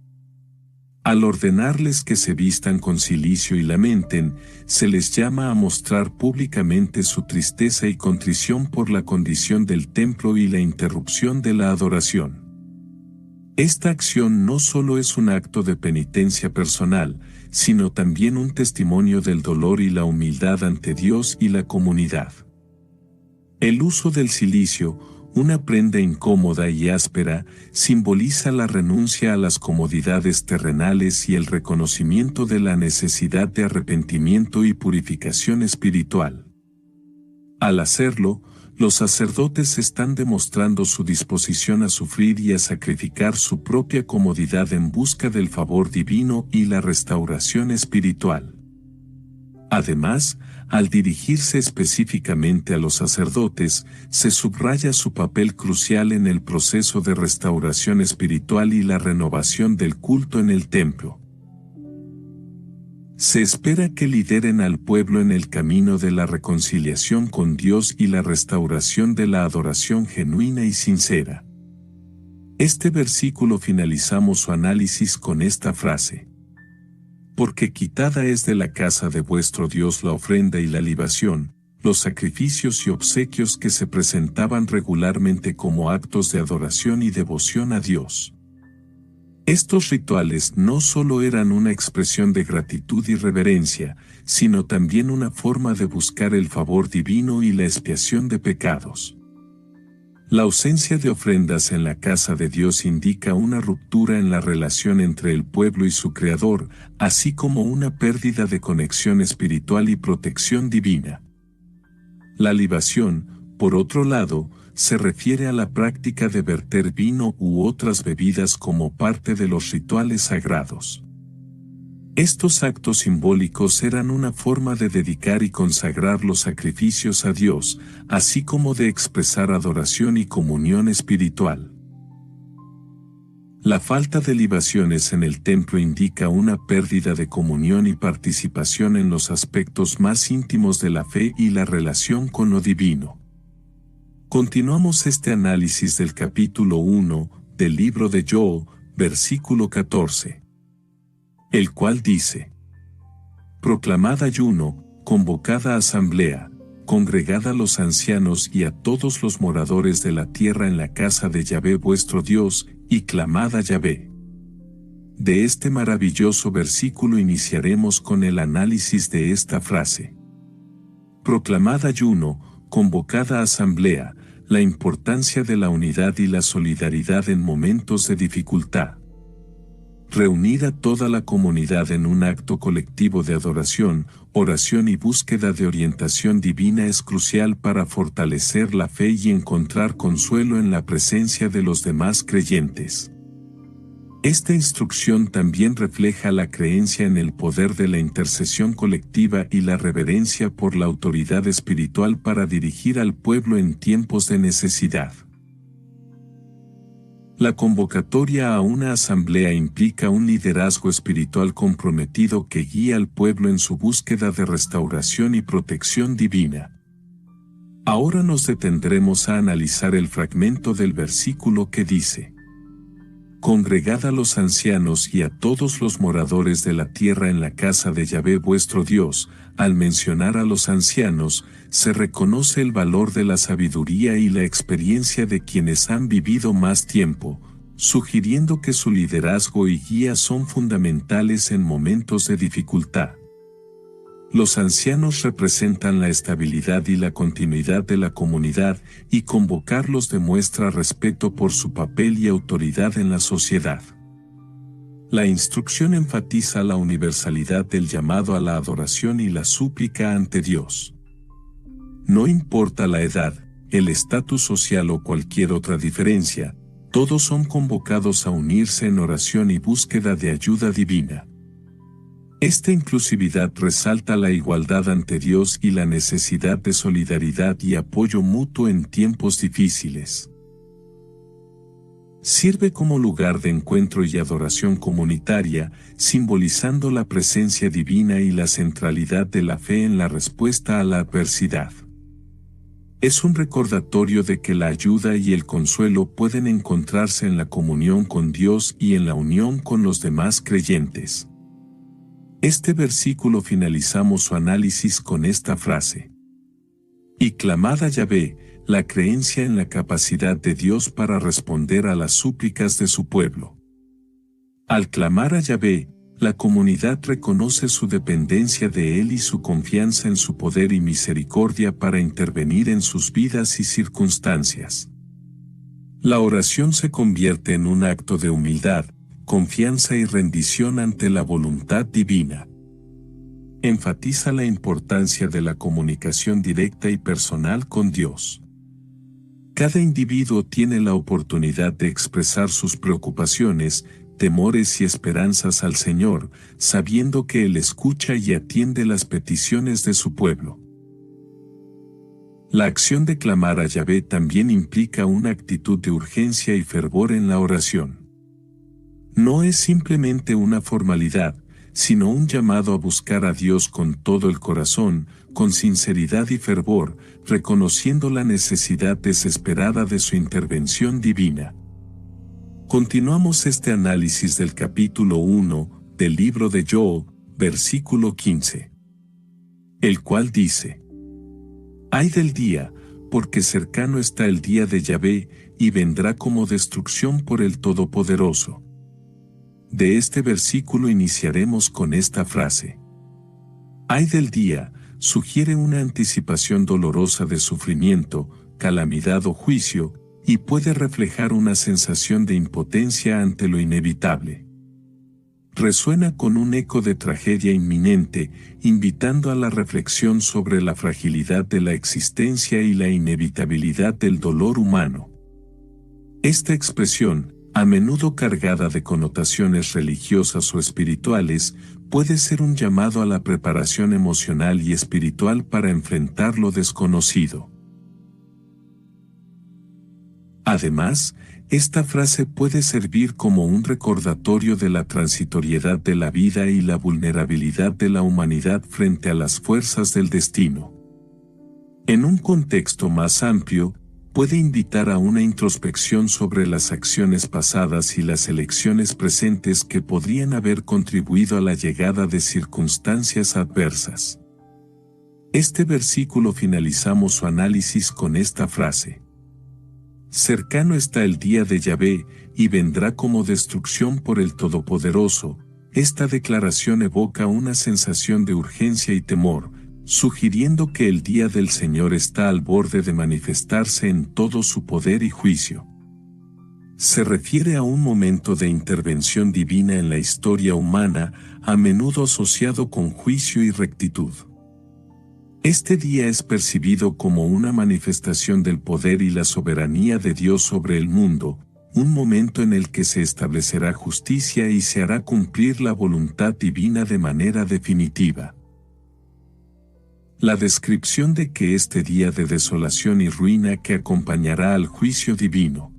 Al ordenarles que se vistan con cilicio y lamenten, se les llama a mostrar públicamente su tristeza y contrición por la condición del templo y la interrupción de la adoración. Esta acción no solo es un acto de penitencia personal, sino también un testimonio del dolor y la humildad ante Dios y la comunidad. El uso del cilicio, una prenda incómoda y áspera, simboliza la renuncia a las comodidades terrenales y el reconocimiento de la necesidad de arrepentimiento y purificación espiritual. Al hacerlo, los sacerdotes están demostrando su disposición a sufrir y a sacrificar su propia comodidad en busca del favor divino y la restauración espiritual. Además, al dirigirse específicamente a los sacerdotes, se subraya su papel crucial en el proceso de restauración espiritual y la renovación del culto en el templo. Se espera que lideren al pueblo en el camino de la reconciliación con Dios y la restauración de la adoración genuina y sincera. Este versículo finalizamos su análisis con esta frase. Porque quitada es de la casa de vuestro Dios la ofrenda y la libación, los sacrificios y obsequios que se presentaban regularmente como actos de adoración y devoción a Dios. Estos rituales no solo eran una expresión de gratitud y reverencia, sino también una forma de buscar el favor divino y la expiación de pecados. La ausencia de ofrendas en la casa de Dios indica una ruptura en la relación entre el pueblo y su Creador, así como una pérdida de conexión espiritual y protección divina. La libación, por otro lado, se refiere a la práctica de verter vino u otras bebidas como parte de los rituales sagrados. Estos actos simbólicos eran una forma de dedicar y consagrar los sacrificios a Dios, así como de expresar adoración y comunión espiritual. La falta de libaciones en el templo indica una pérdida de comunión y participación en los aspectos más íntimos de la fe y la relación con lo divino. Continuamos este análisis del capítulo 1 del libro de Job, versículo 14. El cual dice: Proclamad ayuno, convocad a asamblea, congregad a los ancianos y a todos los moradores de la tierra en la casa de Yahvé vuestro Dios, y clamad a Yahvé. De este maravilloso versículo iniciaremos con el análisis de esta frase. Proclamad ayuno, convocad a asamblea, la importancia de la unidad y la solidaridad en momentos de dificultad. Reunir a toda la comunidad en un acto colectivo de adoración, oración y búsqueda de orientación divina es crucial para fortalecer la fe y encontrar consuelo en la presencia de los demás creyentes. Esta instrucción también refleja la creencia en el poder de la intercesión colectiva y la reverencia por la autoridad espiritual para dirigir al pueblo en tiempos de necesidad. La convocatoria a una asamblea implica un liderazgo espiritual comprometido que guía al pueblo en su búsqueda de restauración y protección divina. Ahora nos detendremos a analizar el fragmento del versículo que dice: Congregad a los ancianos y a todos los moradores de la tierra en la casa de Yahvé vuestro Dios. Al mencionar a los ancianos, se reconoce el valor de la sabiduría y la experiencia de quienes han vivido más tiempo, sugiriendo que su liderazgo y guía son fundamentales en momentos de dificultad. Los ancianos representan la estabilidad y la continuidad de la comunidad, y convocarlos demuestra respeto por su papel y autoridad en la sociedad. La instrucción enfatiza la universalidad del llamado a la adoración y la súplica ante Dios. No importa la edad, el estatus social o cualquier otra diferencia, todos son convocados a unirse en oración y búsqueda de ayuda divina. Esta inclusividad resalta la igualdad ante Dios y la necesidad de solidaridad y apoyo mutuo en tiempos difíciles. Sirve como lugar de encuentro y adoración comunitaria, simbolizando la presencia divina y la centralidad de la fe en la respuesta a la adversidad. Es un recordatorio de que la ayuda y el consuelo pueden encontrarse en la comunión con Dios y en la unión con los demás creyentes. Este versículo finalizamos su análisis con esta frase: y clamad a Yahvé, la creencia en la capacidad de Dios para responder a las súplicas de su pueblo. Al clamar a Yahvé, la comunidad reconoce su dependencia de Él y su confianza en su poder y misericordia para intervenir en sus vidas y circunstancias. La oración se convierte en un acto de humildad, confianza y rendición ante la voluntad divina. Enfatiza la importancia de la comunicación directa y personal con Dios. Cada individuo tiene la oportunidad de expresar sus preocupaciones, temores y esperanzas al Señor, sabiendo que Él escucha y atiende las peticiones de su pueblo. La acción de clamar a Yahvé también implica una actitud de urgencia y fervor en la oración. No es simplemente una formalidad, sino un llamado a buscar a Dios con todo el corazón, con sinceridad y fervor, reconociendo la necesidad desesperada de su intervención divina. Continuamos este análisis del capítulo 1 del libro de Job, versículo 15. El cual dice: Ay del día, porque cercano está el día de Yahvé, y vendrá como destrucción por el Todopoderoso. De este versículo iniciaremos con esta frase. Ay del día, sugiere una anticipación dolorosa de sufrimiento, calamidad o juicio, y puede reflejar una sensación de impotencia ante lo inevitable. Resuena con un eco de tragedia inminente, invitando a la reflexión sobre la fragilidad de la existencia y la inevitabilidad del dolor humano. Esta expresión, a menudo cargada de connotaciones religiosas o espirituales, puede ser un llamado a la preparación emocional y espiritual para enfrentar lo desconocido. Además, esta frase puede servir como un recordatorio de la transitoriedad de la vida y la vulnerabilidad de la humanidad frente a las fuerzas del destino. En un contexto más amplio, puede invitar a una introspección sobre las acciones pasadas y las elecciones presentes que podrían haber contribuido a la llegada de circunstancias adversas. Este versículo finalizamos su análisis con esta frase. Cercano está el día de Yahvé, y vendrá como destrucción por el Todopoderoso. Esta declaración evoca una sensación de urgencia y temor, sugiriendo que el día del Señor está al borde de manifestarse en todo su poder y juicio. Se refiere a un momento de intervención divina en la historia humana, a menudo asociado con juicio y rectitud. Este día es percibido como una manifestación del poder y la soberanía de Dios sobre el mundo, un momento en el que se establecerá justicia y se hará cumplir la voluntad divina de manera definitiva. La descripción de que este día de desolación y ruina que acompañará al juicio divino.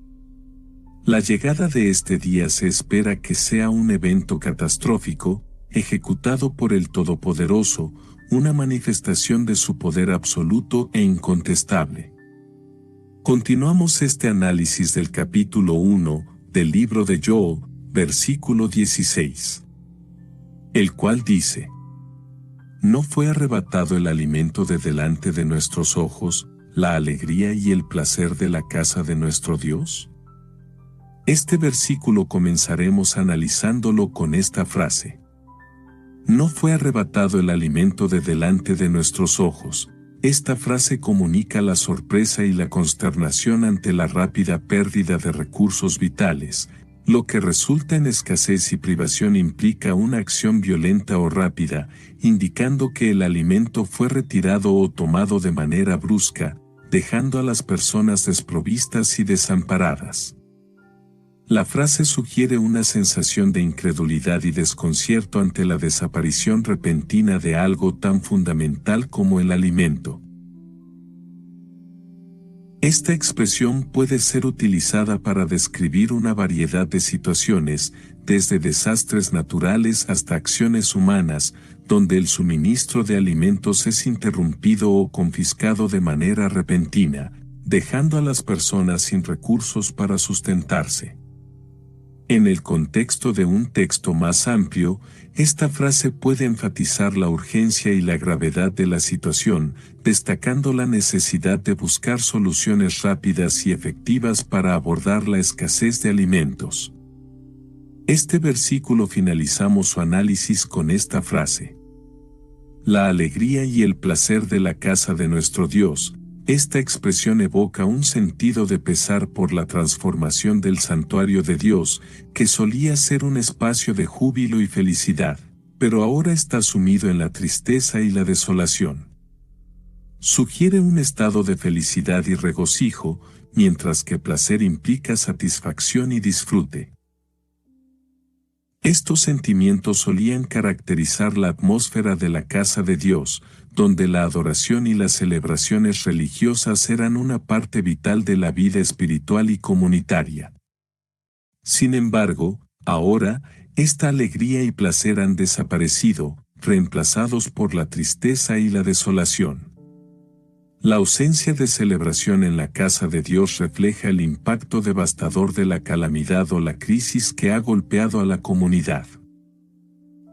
La llegada de este día se espera que sea un evento catastrófico, ejecutado por el Todopoderoso, una manifestación de su poder absoluto e incontestable. Continuamos este análisis del capítulo 1 del libro de Job, versículo 16. El cual dice: ¿No fue arrebatado el alimento de delante de nuestros ojos, la alegría y el placer de la casa de nuestro Dios? Este versículo comenzaremos analizándolo con esta frase. No fue arrebatado el alimento de delante de nuestros ojos. Esta frase comunica la sorpresa y la consternación ante la rápida pérdida de recursos vitales. Lo que resulta en escasez y privación implica una acción violenta o rápida, indicando que el alimento fue retirado o tomado de manera brusca, dejando a las personas desprovistas y desamparadas. La frase sugiere una sensación de incredulidad y desconcierto ante la desaparición repentina de algo tan fundamental como el alimento. Esta expresión puede ser utilizada para describir una variedad de situaciones, desde desastres naturales hasta acciones humanas, donde el suministro de alimentos es interrumpido o confiscado de manera repentina, dejando a las personas sin recursos para sustentarse. En el contexto de un texto más amplio, esta frase puede enfatizar la urgencia y la gravedad de la situación, destacando la necesidad de buscar soluciones rápidas y efectivas para abordar la escasez de alimentos. Este versículo finalizamos su análisis con esta frase: la alegría y el placer de la casa de nuestro Dios. Esta expresión evoca un sentido de pesar por la transformación del santuario de Dios, que solía ser un espacio de júbilo y felicidad, pero ahora está sumido en la tristeza y la desolación. Sugiere un estado de felicidad y regocijo, mientras que placer implica satisfacción y disfrute. Estos sentimientos solían caracterizar la atmósfera de la casa de Dios, donde la adoración y las celebraciones religiosas eran una parte vital de la vida espiritual y comunitaria. Sin embargo, ahora, esta alegría y placer han desaparecido, reemplazados por la tristeza y la desolación. La ausencia de celebración en la casa de Dios refleja el impacto devastador de la calamidad o la crisis que ha golpeado a la comunidad.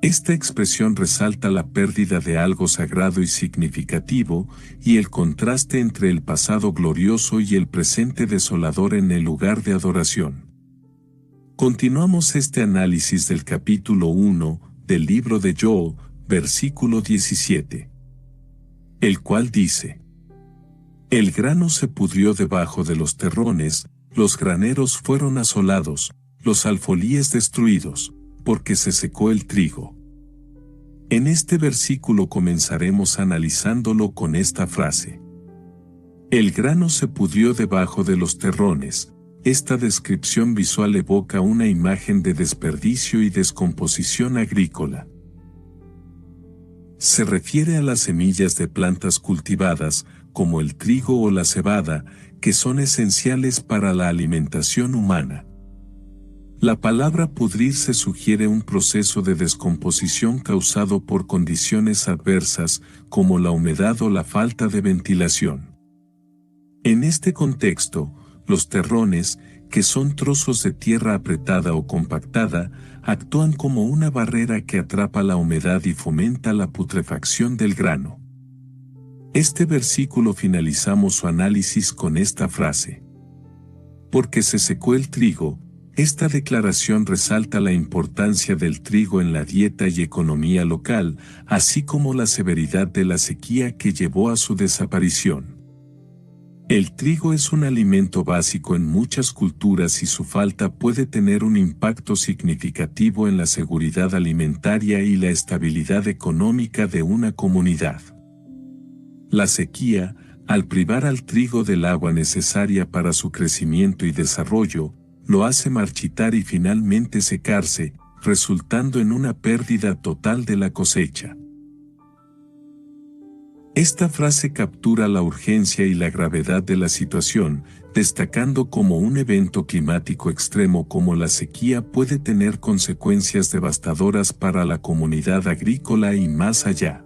Esta expresión resalta la pérdida de algo sagrado y significativo, y el contraste entre el pasado glorioso y el presente desolador en el lugar de adoración. Continuamos este análisis del capítulo 1 del libro de Job, versículo 17. El cual dice: el grano se pudrió debajo de los terrones, los graneros fueron asolados, los alfolíes destruidos, porque se secó el trigo. En este versículo comenzaremos analizándolo con esta frase: el grano se pudrió debajo de los terrones. Esta descripción visual evoca una imagen de desperdicio y descomposición agrícola. Se refiere a las semillas de plantas cultivadas, como el trigo o la cebada, que son esenciales para la alimentación humana. La palabra pudrirse sugiere un proceso de descomposición causado por condiciones adversas, como la humedad o la falta de ventilación. En este contexto, los terrones, que son trozos de tierra apretada o compactada, actúan como una barrera que atrapa la humedad y fomenta la putrefacción del grano. Este versículo finalizamos su análisis con esta frase: porque se secó el trigo. Esta declaración resalta la importancia del trigo en la dieta y economía local, así como la severidad de la sequía que llevó a su desaparición. El trigo es un alimento básico en muchas culturas y su falta puede tener un impacto significativo en la seguridad alimentaria y la estabilidad económica de una comunidad. La sequía, al privar al trigo del agua necesaria para su crecimiento y desarrollo, lo hace marchitar y finalmente secarse, resultando en una pérdida total de la cosecha. Esta frase captura la urgencia y la gravedad de la situación, destacando cómo un evento climático extremo como la sequía puede tener consecuencias devastadoras para la comunidad agrícola y más allá.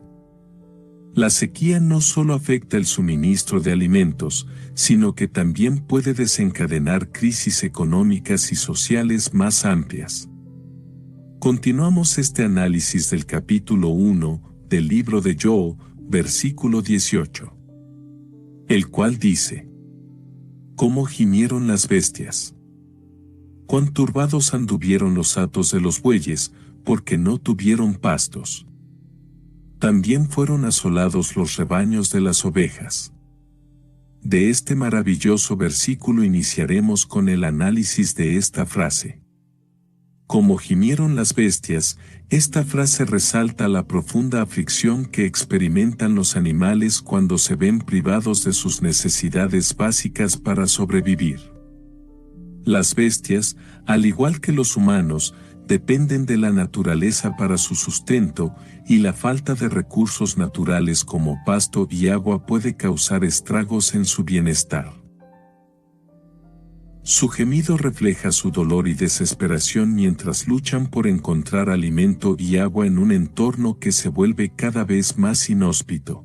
La sequía no solo afecta el suministro de alimentos, sino que también puede desencadenar crisis económicas y sociales más amplias. Continuamos este análisis del capítulo 1 del libro de Job, versículo 18. El cual dice: ¿cómo gimieron las bestias? Cuán turbados anduvieron los hatos de los bueyes, porque no tuvieron pastos. También fueron asolados los rebaños de las ovejas. De este maravilloso versículo iniciaremos con el análisis de esta frase. Como gimieron las bestias, esta frase resalta la profunda aflicción que experimentan los animales cuando se ven privados de sus necesidades básicas para sobrevivir. Las bestias, al igual que los humanos, dependen de la naturaleza para su sustento, y la falta de recursos naturales como pasto y agua puede causar estragos en su bienestar. Su gemido refleja su dolor y desesperación mientras luchan por encontrar alimento y agua en un entorno que se vuelve cada vez más inhóspito.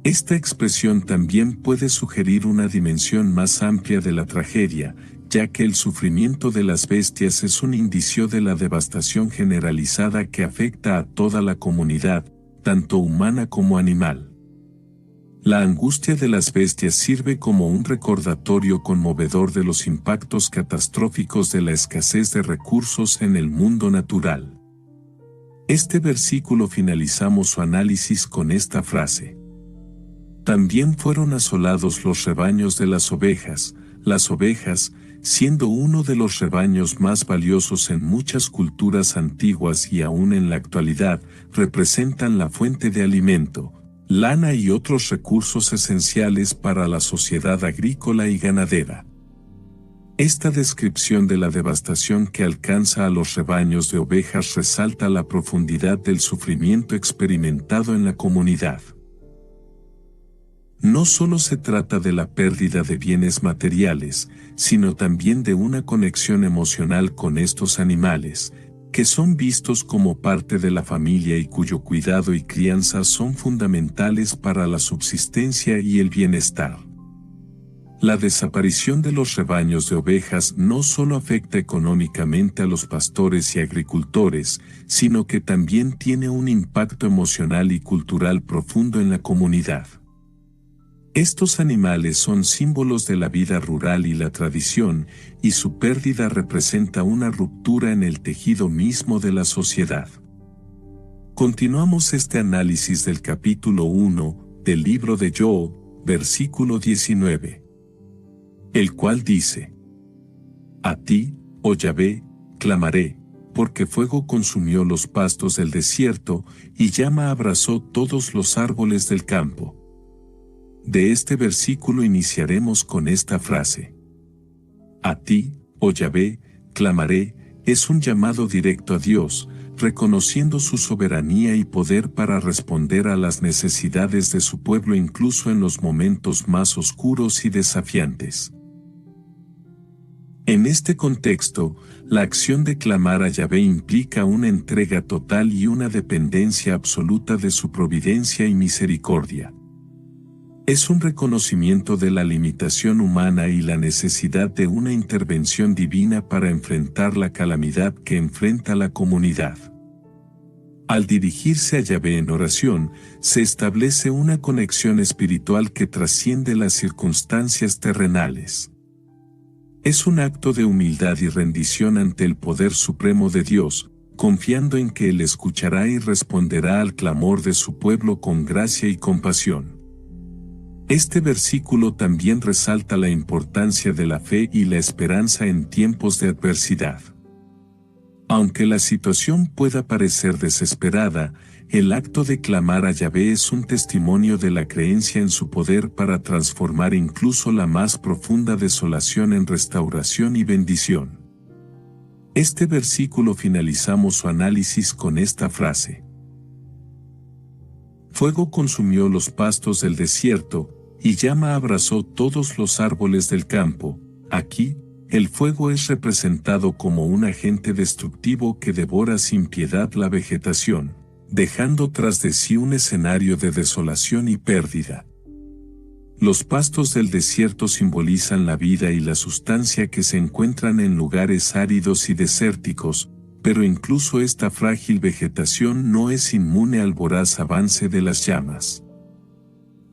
Esta expresión también puede sugerir una dimensión más amplia de la tragedia, ya que el sufrimiento de las bestias es un indicio de la devastación generalizada que afecta a toda la comunidad, tanto humana como animal. La angustia de las bestias sirve como un recordatorio conmovedor de los impactos catastróficos de la escasez de recursos en el mundo natural. Este versículo finalizamos su análisis con esta frase. También fueron asolados los rebaños de las ovejas, siendo uno de los rebaños más valiosos en muchas culturas antiguas y aún en la actualidad, representan la fuente de alimento, lana y otros recursos esenciales para la sociedad agrícola y ganadera. Esta descripción de la devastación que alcanza a los rebaños de ovejas resalta la profundidad del sufrimiento experimentado en la comunidad. No solo se trata de la pérdida de bienes materiales, sino también de una conexión emocional con estos animales, que son vistos como parte de la familia y cuyo cuidado y crianza son fundamentales para la subsistencia y el bienestar. La desaparición de los rebaños de ovejas no solo afecta económicamente a los pastores y agricultores, sino que también tiene un impacto emocional y cultural profundo en la comunidad. Estos animales son símbolos de la vida rural y la tradición, y su pérdida representa una ruptura en el tejido mismo de la sociedad. Continuamos este análisis del capítulo 1 del libro de Job, versículo 19. El cual dice: A ti, oh Yahvé, clamaré, porque fuego consumió los pastos del desierto, y llama abrazó todos los árboles del campo. De este versículo iniciaremos con esta frase. A ti, oh Yahvé, clamaré, es un llamado directo a Dios, reconociendo su soberanía y poder para responder a las necesidades de su pueblo incluso en los momentos más oscuros y desafiantes. En este contexto, la acción de clamar a Yahvé implica una entrega total y una dependencia absoluta de su providencia y misericordia. Es un reconocimiento de la limitación humana y la necesidad de una intervención divina para enfrentar la calamidad que enfrenta la comunidad. Al dirigirse a Yahvé en oración, se establece una conexión espiritual que trasciende las circunstancias terrenales. Es un acto de humildad y rendición ante el poder supremo de Dios, confiando en que Él escuchará y responderá al clamor de su pueblo con gracia y compasión. Este versículo también resalta la importancia de la fe y la esperanza en tiempos de adversidad. Aunque la situación pueda parecer desesperada, el acto de clamar a Yahvé es un testimonio de la creencia en su poder para transformar incluso la más profunda desolación en restauración y bendición. Este versículo finalizamos su análisis con esta frase. Fuego consumió los pastos del desierto, y llama abrazó todos los árboles del campo. Aquí, el fuego es representado como un agente destructivo que devora sin piedad la vegetación, dejando tras de sí un escenario de desolación y pérdida. Los pastos del desierto simbolizan la vida y la sustancia que se encuentran en lugares áridos y desérticos, pero incluso esta frágil vegetación no es inmune al voraz avance de las llamas.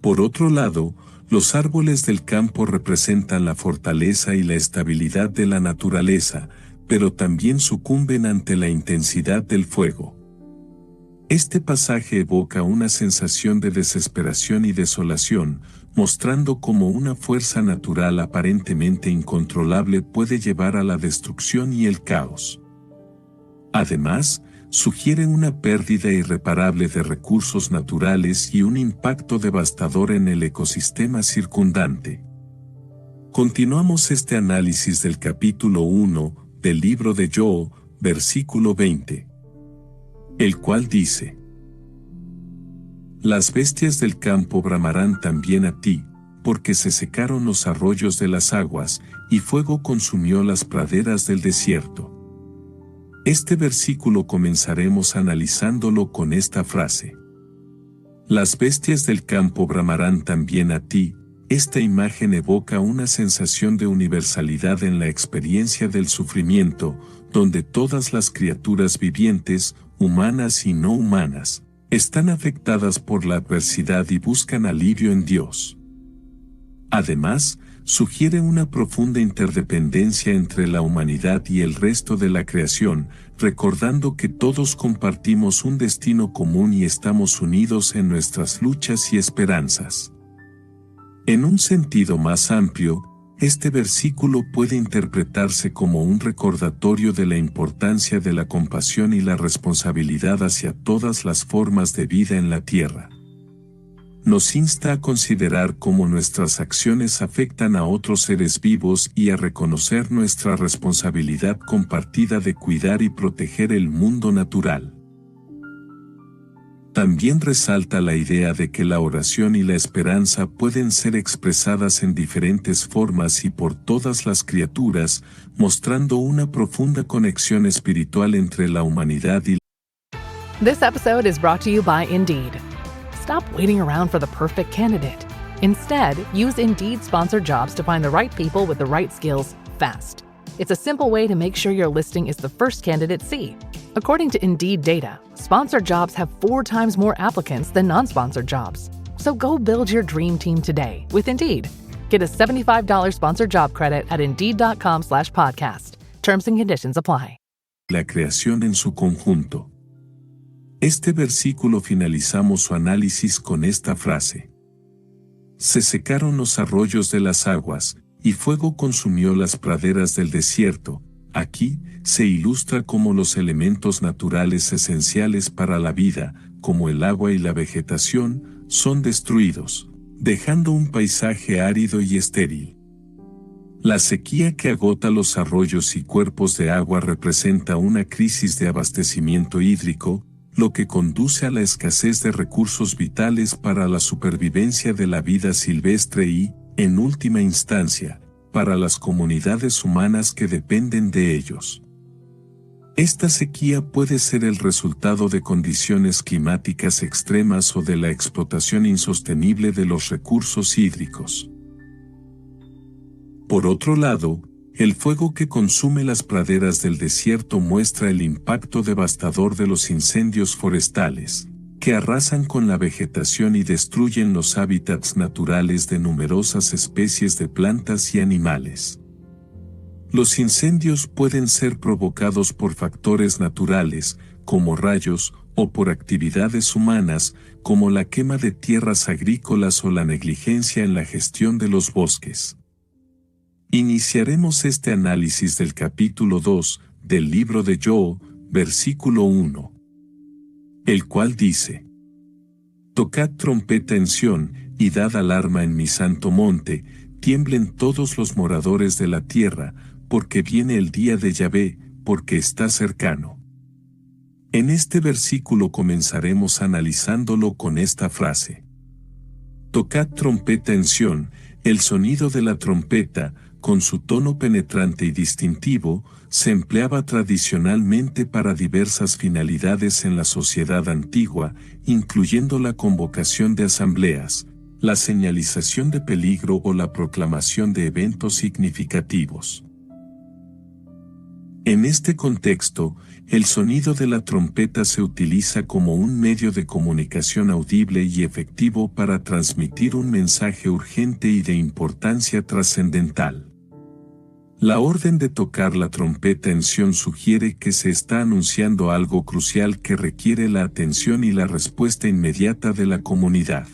Por otro lado, los árboles del campo representan la fortaleza y la estabilidad de la naturaleza, pero también sucumben ante la intensidad del fuego. Este pasaje evoca una sensación de desesperación y desolación, mostrando cómo una fuerza natural aparentemente incontrolable puede llevar a la destrucción y el caos. Además, sugiere una pérdida irreparable de recursos naturales y un impacto devastador en el ecosistema circundante. Continuamos este análisis del capítulo 1 del libro de Job, versículo 20. El cual dice: Las bestias del campo bramarán también a ti, porque se secaron los arroyos de las aguas, y fuego consumió las praderas del desierto. Este versículo comenzaremos analizándolo con esta frase. Las bestias del campo bramarán también a ti. Esta imagen evoca una sensación de universalidad en la experiencia del sufrimiento, donde todas las criaturas vivientes, humanas y no humanas, están afectadas por la adversidad y buscan alivio en Dios. Además, sugiere una profunda interdependencia entre la humanidad y el resto de la creación, recordando que todos compartimos un destino común y estamos unidos en nuestras luchas y esperanzas. En un sentido más amplio, este versículo puede interpretarse como un recordatorio de la importancia de la compasión y la responsabilidad hacia todas las formas de vida en la tierra. Nos insta a considerar cómo nuestras acciones afectan a otros seres vivos y a reconocer nuestra responsabilidad compartida de cuidar y proteger el mundo natural. También resalta la idea de que la oración y la esperanza pueden ser expresadas en diferentes formas y por todas las criaturas, mostrando una profunda conexión espiritual entre la humanidad y This episode is brought to you by Indeed. Stop waiting around for the perfect candidate. Instead, use Indeed sponsored jobs to find the right people with the right skills fast. It's a simple way to make sure your listing is the first candidates see. According to Indeed data, sponsored jobs have 4 times more applicants than non-sponsored jobs. So go build your dream team today with Indeed. Get a $75 sponsored job credit at Indeed.com/podcast. Terms and conditions apply. La creación en su conjunto. Este versículo finalizamos su análisis con esta frase. Se secaron los arroyos de las aguas, y fuego consumió las praderas del desierto. Aquí se ilustra cómo los elementos naturales esenciales para la vida, como el agua y la vegetación, son destruidos, dejando un paisaje árido y estéril. La sequía que agota los arroyos y cuerpos de agua representa una crisis de abastecimiento hídrico, lo que conduce a la escasez de recursos vitales para la supervivencia de la vida silvestre y, en última instancia, para las comunidades humanas que dependen de ellos. Esta sequía puede ser el resultado de condiciones climáticas extremas o de la explotación insostenible de los recursos hídricos. Por otro lado, el fuego que consume las praderas del desierto muestra el impacto devastador de los incendios forestales, que arrasan con la vegetación y destruyen los hábitats naturales de numerosas especies de plantas y animales. Los incendios pueden ser provocados por factores naturales, como rayos, o por actividades humanas, como la quema de tierras agrícolas o la negligencia en la gestión de los bosques. Iniciaremos este análisis del capítulo 2 del libro de Job, versículo 1, el cual dice: Tocad trompeta en Sión, y dad alarma en mi santo monte, tiemblen todos los moradores de la tierra, porque viene el día de Yahvé, porque está cercano. En este versículo comenzaremos analizándolo con esta frase. Tocad trompeta en Sión. El sonido de la trompeta, con su tono penetrante y distintivo, se empleaba tradicionalmente para diversas finalidades en la sociedad antigua, incluyendo la convocación de asambleas, la señalización de peligro o la proclamación de eventos significativos. En este contexto, el sonido de la trompeta se utiliza como un medio de comunicación audible y efectivo para transmitir un mensaje urgente y de importancia trascendental. La orden de tocar la trompeta en Sión sugiere que se está anunciando algo crucial que requiere la atención y la respuesta inmediata de la comunidad.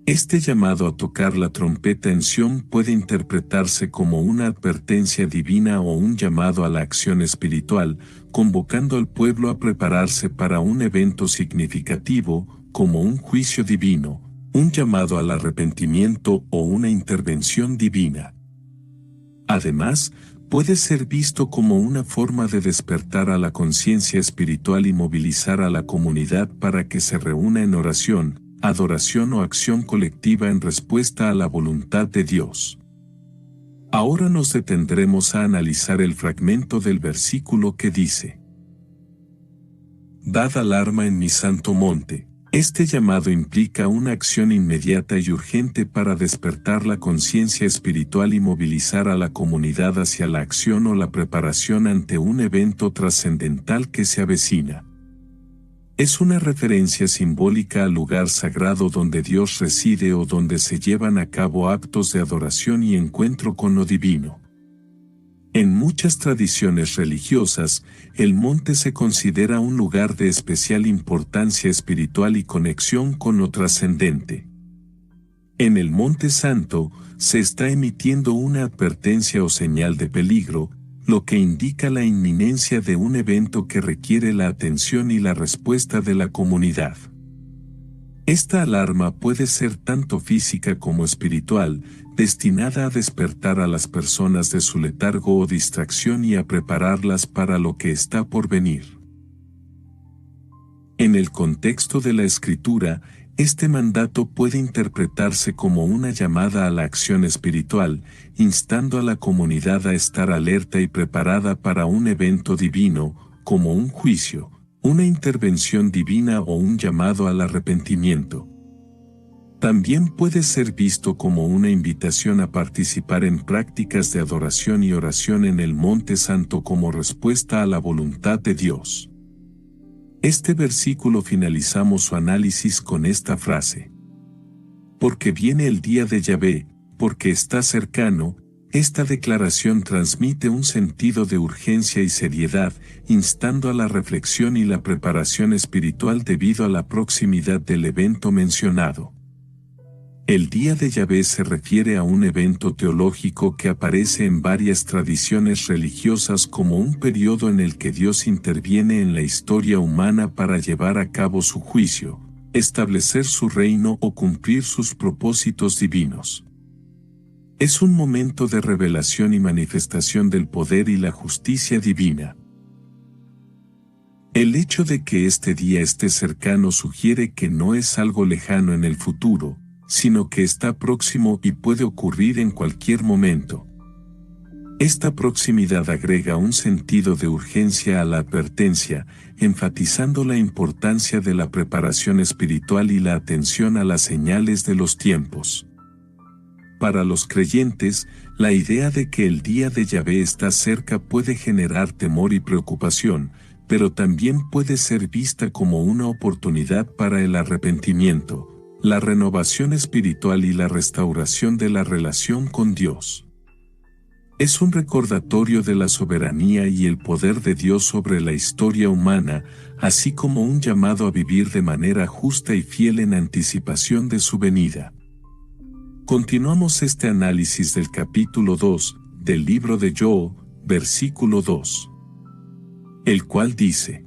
Este llamado a tocar la trompeta en Sión puede interpretarse como una advertencia divina o un llamado a la acción espiritual, convocando al pueblo a prepararse para un evento significativo, como un juicio divino, un llamado al arrepentimiento o una intervención divina. Además, puede ser visto como una forma de despertar a la conciencia espiritual y movilizar a la comunidad para que se reúna en oración, adoración o acción colectiva en respuesta a la voluntad de Dios. Ahora nos detendremos a analizar el fragmento del versículo que dice: Dad alarma en mi santo monte. Este llamado implica una acción inmediata y urgente para despertar la conciencia espiritual y movilizar a la comunidad hacia la acción o la preparación ante un evento trascendental que se avecina. Es una referencia simbólica al lugar sagrado donde Dios reside o donde se llevan a cabo actos de adoración y encuentro con lo divino. En muchas tradiciones religiosas, el monte se considera un lugar de especial importancia espiritual y conexión con lo trascendente. En el Monte Santo, se está emitiendo una advertencia o señal de peligro, lo que indica la inminencia de un evento que requiere la atención y la respuesta de la comunidad. Esta alarma puede ser tanto física como espiritual, destinada a despertar a las personas de su letargo o distracción y a prepararlas para lo que está por venir. En el contexto de la Escritura, este mandato puede interpretarse como una llamada a la acción espiritual, instando a la comunidad a estar alerta y preparada para un evento divino, como un juicio, una intervención divina o un llamado al arrepentimiento. También puede ser visto como una invitación a participar en prácticas de adoración y oración en el Monte Santo como respuesta a la voluntad de Dios. Este versículo finalizamos su análisis con esta frase: porque viene el día de Yahvé, porque está cercano. Esta declaración transmite un sentido de urgencia y seriedad, instando a la reflexión y la preparación espiritual debido a la proximidad del evento mencionado. El día de Yahvé se refiere a un evento teológico que aparece en varias tradiciones religiosas como un periodo en el que Dios interviene en la historia humana para llevar a cabo su juicio, establecer su reino o cumplir sus propósitos divinos. Es un momento de revelación y manifestación del poder y la justicia divina. El hecho de que este día esté cercano sugiere que no es algo lejano en el futuro, sino que está próximo y puede ocurrir en cualquier momento. Esta proximidad agrega un sentido de urgencia a la advertencia, enfatizando la importancia de la preparación espiritual y la atención a las señales de los tiempos. Para los creyentes, la idea de que el día de Yahvé está cerca puede generar temor y preocupación, pero también puede ser vista como una oportunidad para el arrepentimiento, la renovación espiritual y la restauración de la relación con Dios. Es un recordatorio de la soberanía y el poder de Dios sobre la historia humana, así como un llamado a vivir de manera justa y fiel en anticipación de su venida. Continuamos este análisis del capítulo 2 del libro de Job, versículo 2. El cual dice: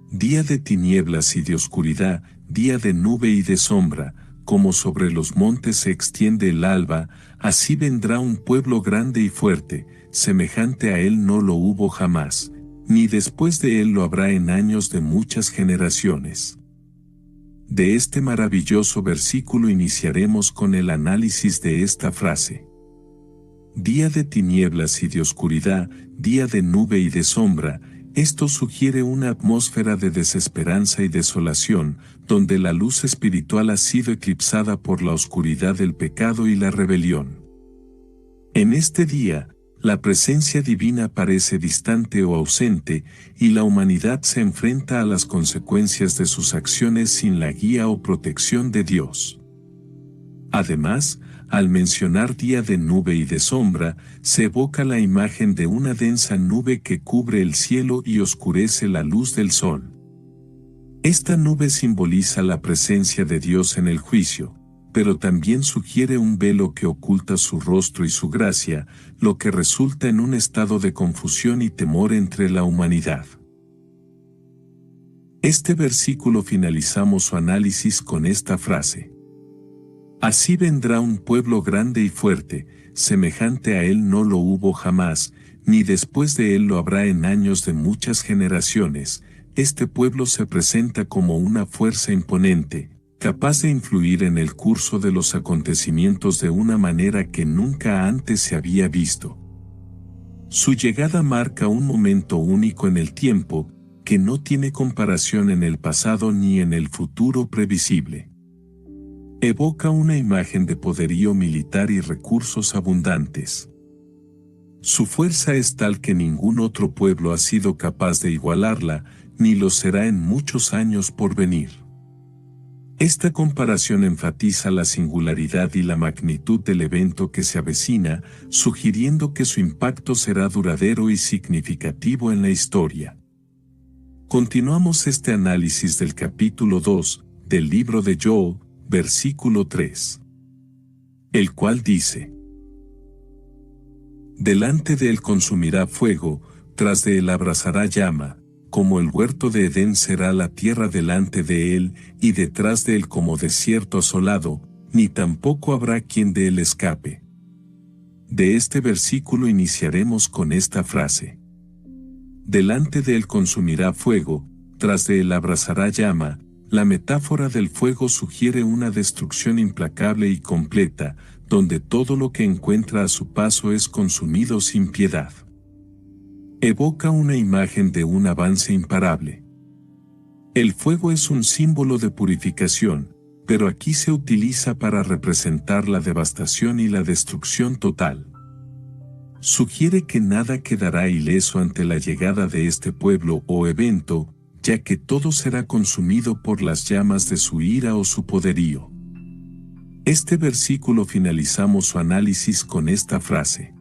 Día de tinieblas y de oscuridad, día de nube y de sombra, como sobre los montes se extiende el alba, así vendrá un pueblo grande y fuerte, semejante a él no lo hubo jamás, ni después de él lo habrá en años de muchas generaciones. De este maravilloso versículo iniciaremos con el análisis de esta frase. Día de tinieblas y de oscuridad, día de nube y de sombra. Esto sugiere una atmósfera de desesperanza y desolación, donde la luz espiritual ha sido eclipsada por la oscuridad del pecado y la rebelión. En este día, la presencia divina parece distante o ausente, y la humanidad se enfrenta a las consecuencias de sus acciones sin la guía o protección de Dios. Además, al mencionar día de nube y de sombra, se evoca la imagen de una densa nube que cubre el cielo y oscurece la luz del sol. Esta nube simboliza la presencia de Dios en el juicio, pero también sugiere un velo que oculta su rostro y su gracia, lo que resulta en un estado de confusión y temor entre la humanidad. Este versículo finalizamos su análisis con esta frase. Así vendrá un pueblo grande y fuerte, semejante a él no lo hubo jamás, ni después de él lo habrá en años de muchas generaciones. este pueblo se presenta como una fuerza imponente, capaz de influir en el curso de los acontecimientos de una manera que nunca antes se había visto. Su llegada marca un momento único en el tiempo, que no tiene comparación en el pasado ni en el futuro previsible. Evoca una imagen de poderío militar y recursos abundantes. Su fuerza es tal que ningún otro pueblo ha sido capaz de igualarla, ni lo será en muchos años por venir. Esta comparación enfatiza la singularidad y la magnitud del evento que se avecina, sugiriendo que su impacto será duradero y significativo en la historia. Continuamos este análisis del capítulo 2 del libro de Joel, versículo 3. El cual dice: delante de él consumirá fuego, tras de él abrazará llama, como el huerto de Edén será la tierra delante de él, y detrás de él como desierto asolado, ni tampoco habrá quien de él escape. De este versículo iniciaremos con esta frase. Delante de él consumirá fuego, tras de él abrazará llama. La metáfora del fuego sugiere una destrucción implacable y completa, donde todo lo que encuentra a su paso es consumido sin piedad. Evoca una imagen de un avance imparable. El fuego es un símbolo de purificación, pero aquí se utiliza para representar la devastación y la destrucción total. Sugiere que nada quedará ileso ante la llegada de este pueblo o evento, ya que todo será consumido por las llamas de su ira o su poderío. Este versículo finalizamos su análisis con esta frase.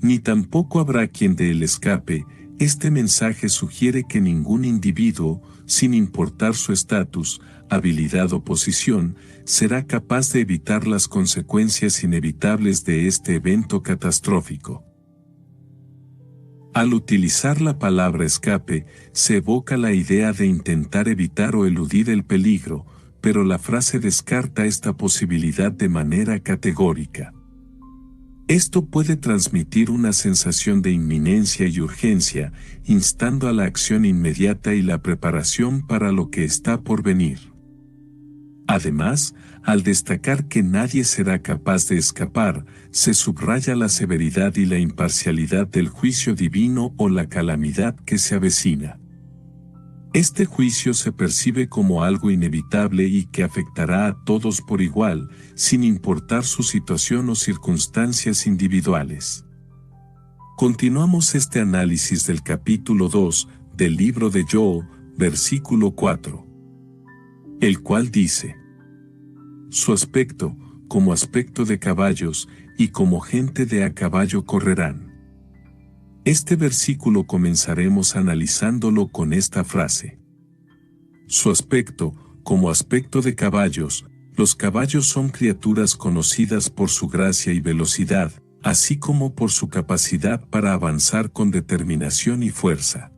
Ni tampoco habrá quien de él escape. Este mensaje sugiere que ningún individuo, sin importar su estatus, habilidad o posición, será capaz de evitar las consecuencias inevitables de este evento catastrófico. Al utilizar la palabra escape, se evoca la idea de intentar evitar o eludir el peligro, pero la frase descarta esta posibilidad de manera categórica. Esto puede transmitir una sensación de inminencia y urgencia, instando a la acción inmediata y la preparación para lo que está por venir. Además, al destacar que nadie será capaz de escapar, se subraya la severidad y la imparcialidad del juicio divino o la calamidad que se avecina. Este juicio se percibe como algo inevitable y que afectará a todos por igual, sin importar su situación o circunstancias individuales. Continuamos este análisis del capítulo 2 del libro de Joel, versículo 4. El cual dice: su aspecto, como aspecto de caballos, y como gente de a caballo correrán. Este versículo comenzaremos analizándolo con esta frase. Su aspecto, como aspecto de caballos. Los caballos son criaturas conocidas por su gracia y velocidad, así como por su capacidad para avanzar con determinación y fuerza.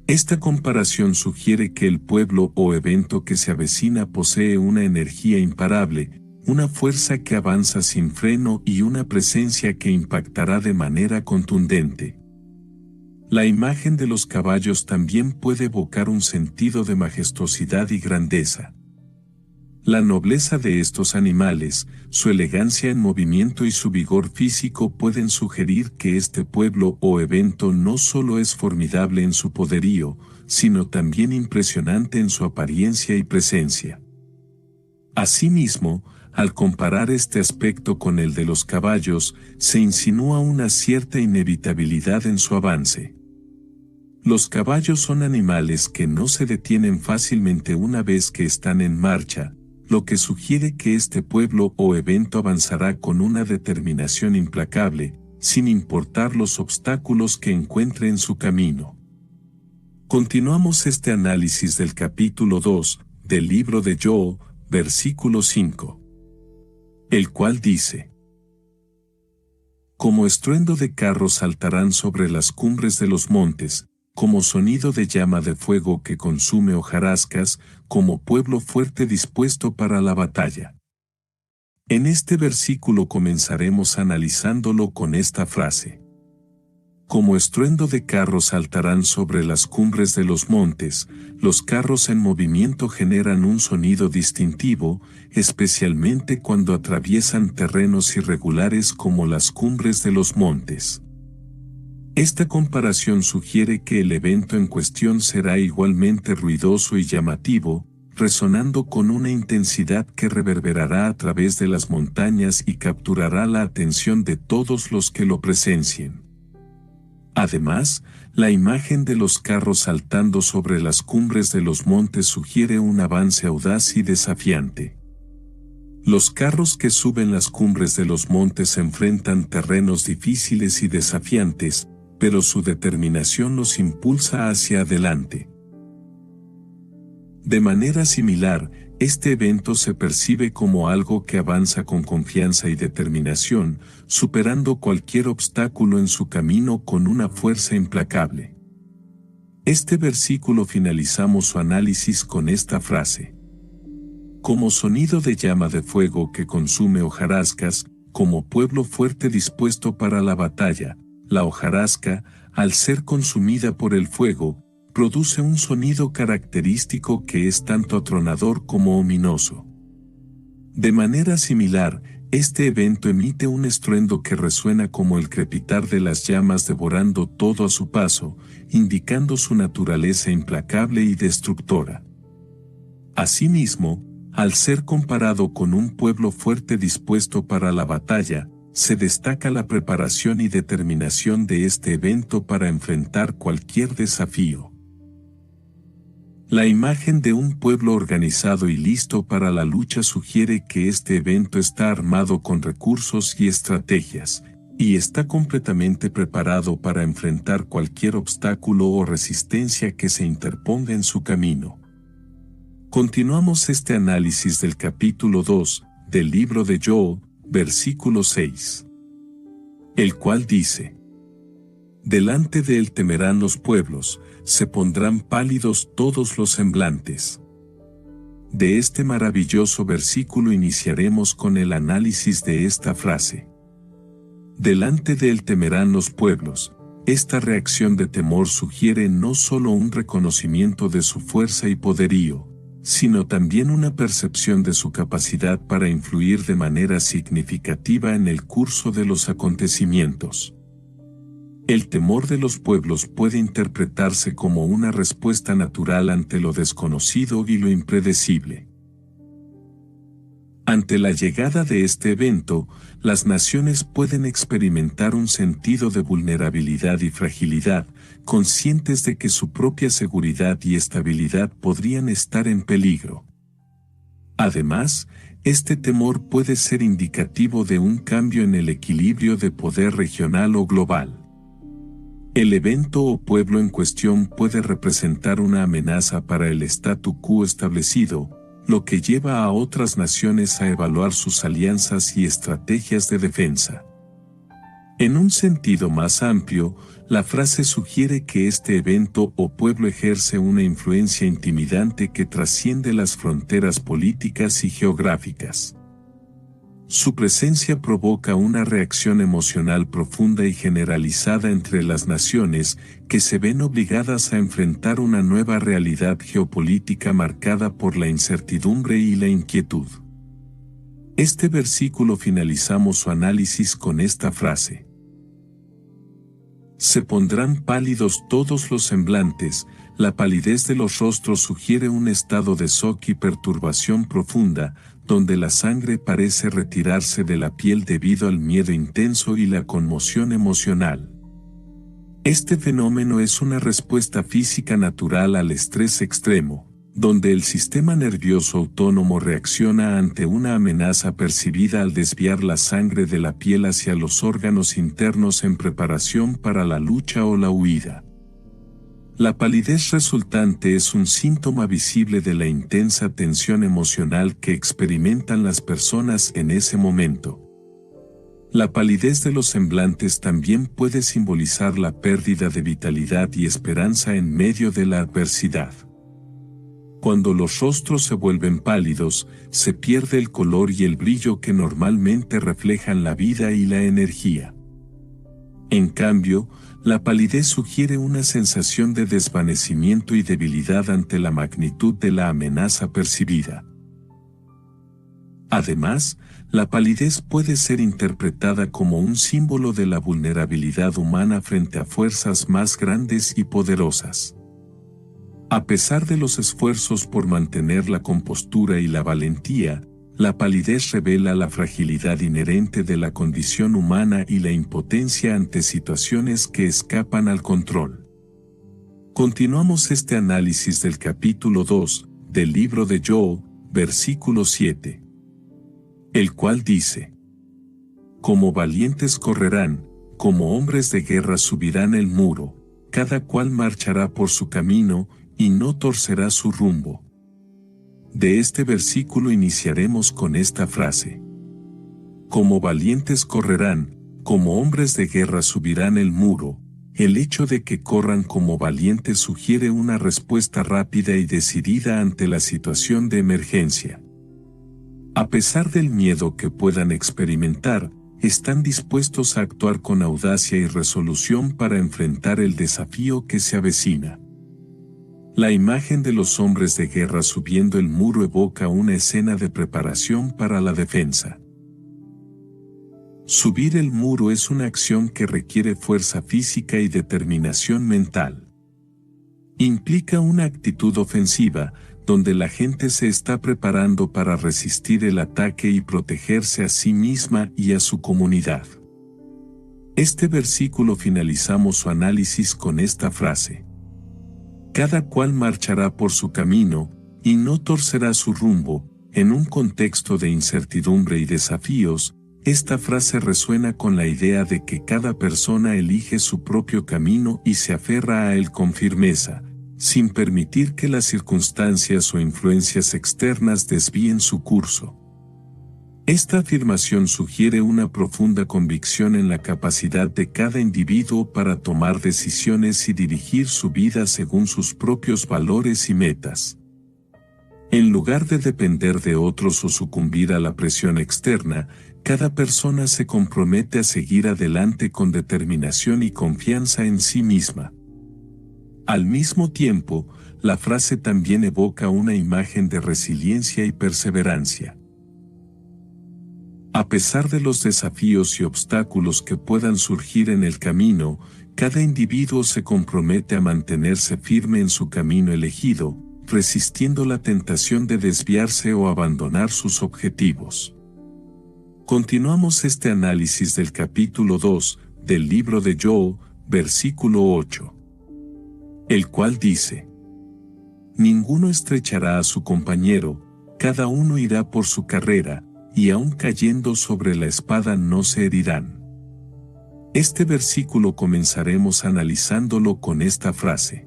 Esta comparación sugiere que el pueblo o evento que se avecina posee una energía imparable, una fuerza que avanza sin freno y una presencia que impactará de manera contundente. La imagen de los caballos también puede evocar un sentido de majestuosidad y grandeza. La nobleza de estos animales, su elegancia en movimiento y su vigor físico pueden sugerir que este pueblo o evento no solo es formidable en su poderío, sino también impresionante en su apariencia y presencia. Asimismo, al comparar este aspecto con el de los caballos, se insinúa una cierta inevitabilidad en su avance. Los caballos son animales que no se detienen fácilmente una vez que están en marcha, lo que sugiere que este pueblo o evento avanzará con una determinación implacable, sin importar los obstáculos que encuentre en su camino. Continuamos este análisis del capítulo 2 del libro de Joel, versículo 5. El cual dice: como estruendo de carros saltarán sobre las cumbres de los montes, como sonido de llama de fuego que consume hojarascas, como pueblo fuerte dispuesto para la batalla. En este versículo comenzaremos analizándolo con esta frase. Como estruendo de carros saltarán sobre las cumbres de los montes, los carros en movimiento generan un sonido distintivo, especialmente cuando atraviesan terrenos irregulares como las cumbres de los montes. Esta comparación sugiere que el evento en cuestión será igualmente ruidoso y llamativo, resonando con una intensidad que reverberará a través de las montañas y capturará la atención de todos los que lo presencien. Además, la imagen de los carros saltando sobre las cumbres de los montes sugiere un avance audaz y desafiante. Los carros que suben las cumbres de los montes enfrentan terrenos difíciles y desafiantes, pero su determinación los impulsa hacia adelante. De manera similar, este evento se percibe como algo que avanza con confianza y determinación, superando cualquier obstáculo en su camino con una fuerza implacable. Este versículo finalizamos su análisis con esta frase: como sonido de llama de fuego que consume hojarascas, como pueblo fuerte dispuesto para la batalla, la hojarasca, al ser consumida por el fuego, produce un sonido característico que es tanto atronador como ominoso. De manera similar, este evento emite un estruendo que resuena como el crepitar de las llamas devorando todo a su paso, indicando su naturaleza implacable y destructora. Asimismo, al ser comparado con un pueblo fuerte dispuesto para la batalla, se destaca la preparación y determinación de este evento para enfrentar cualquier desafío. La imagen de un pueblo organizado y listo para la lucha sugiere que este evento está armado con recursos y estrategias, y está completamente preparado para enfrentar cualquier obstáculo o resistencia que se interponga en su camino. Continuamos este análisis del capítulo 2 del libro de Joel, versículo 6, el cual dice: delante de él temerán los pueblos, se pondrán pálidos todos los semblantes. De este maravilloso versículo iniciaremos con el análisis de esta frase. Delante de él temerán los pueblos. Esta reacción de temor sugiere no solo un reconocimiento de su fuerza y poderío, sino también una percepción de su capacidad para influir de manera significativa en el curso de los acontecimientos. El temor de los pueblos puede interpretarse como una respuesta natural ante lo desconocido y lo impredecible. Ante la llegada de este evento, las naciones pueden experimentar un sentido de vulnerabilidad y fragilidad, conscientes de que su propia seguridad y estabilidad podrían estar en peligro. Además, este temor puede ser indicativo de un cambio en el equilibrio de poder regional o global. El evento o pueblo en cuestión puede representar una amenaza para el statu quo establecido, lo que lleva a otras naciones a evaluar sus alianzas y estrategias de defensa. En un sentido más amplio, la frase sugiere que este evento o pueblo ejerce una influencia intimidante que trasciende las fronteras políticas y geográficas. Su presencia provoca una reacción emocional profunda y generalizada entre las naciones que se ven obligadas a enfrentar una nueva realidad geopolítica marcada por la incertidumbre y la inquietud. Este versículo finalizamos su análisis con esta frase: se pondrán pálidos todos los semblantes. La palidez de los rostros sugiere un estado de shock y perturbación profunda, donde la sangre parece retirarse de la piel debido al miedo intenso y la conmoción emocional. Este fenómeno es una respuesta física natural al estrés extremo, donde el sistema nervioso autónomo reacciona ante una amenaza percibida al desviar la sangre de la piel hacia los órganos internos en preparación para la lucha o la huida. La palidez resultante es un síntoma visible de la intensa tensión emocional que experimentan las personas en ese momento. La palidez de los semblantes también puede simbolizar la pérdida de vitalidad y esperanza en medio de la adversidad. Cuando los rostros se vuelven pálidos, se pierde el color y el brillo que normalmente reflejan la vida y la energía. En cambio, la palidez sugiere una sensación de desvanecimiento y debilidad ante la magnitud de la amenaza percibida. Además, la palidez puede ser interpretada como un símbolo de la vulnerabilidad humana frente a fuerzas más grandes y poderosas. A pesar de los esfuerzos por mantener la compostura y la valentía, la palidez revela la fragilidad inherente de la condición humana y la impotencia ante situaciones que escapan al control. Continuamos este análisis del capítulo 2 del libro de Job, versículo 7. El cual dice: Como valientes correrán, como hombres de guerra subirán el muro, cada cual marchará por su camino, y no torcerá su rumbo. De este versículo iniciaremos con esta frase. Como valientes correrán, como hombres de guerra subirán el muro. El hecho de que corran como valientes sugiere una respuesta rápida y decidida ante la situación de emergencia. A pesar del miedo que puedan experimentar, están dispuestos a actuar con audacia y resolución para enfrentar el desafío que se avecina. La imagen de los hombres de guerra subiendo el muro evoca una escena de preparación para la defensa. Subir el muro es una acción que requiere fuerza física y determinación mental. Implica una actitud ofensiva, donde la gente se está preparando para resistir el ataque y protegerse a sí misma y a su comunidad. Este versículo finalizamos su análisis con esta frase. Cada cual marchará por su camino, y no torcerá su rumbo. En un contexto de incertidumbre y desafíos, esta frase resuena con la idea de que cada persona elige su propio camino y se aferra a él con firmeza, sin permitir que las circunstancias o influencias externas desvíen su curso. Esta afirmación sugiere una profunda convicción en la capacidad de cada individuo para tomar decisiones y dirigir su vida según sus propios valores y metas. En lugar de depender de otros o sucumbir a la presión externa, cada persona se compromete a seguir adelante con determinación y confianza en sí misma. Al mismo tiempo, la frase también evoca una imagen de resiliencia y perseverancia. A pesar de los desafíos y obstáculos que puedan surgir en el camino, cada individuo se compromete a mantenerse firme en su camino elegido, resistiendo la tentación de desviarse o abandonar sus objetivos. Continuamos este análisis del capítulo 2 del libro de Job, versículo 8. El cual dice: Ninguno estrechará a su compañero, cada uno irá por su carrera, y aun cayendo sobre la espada no se herirán. Este versículo comenzaremos analizándolo con esta frase.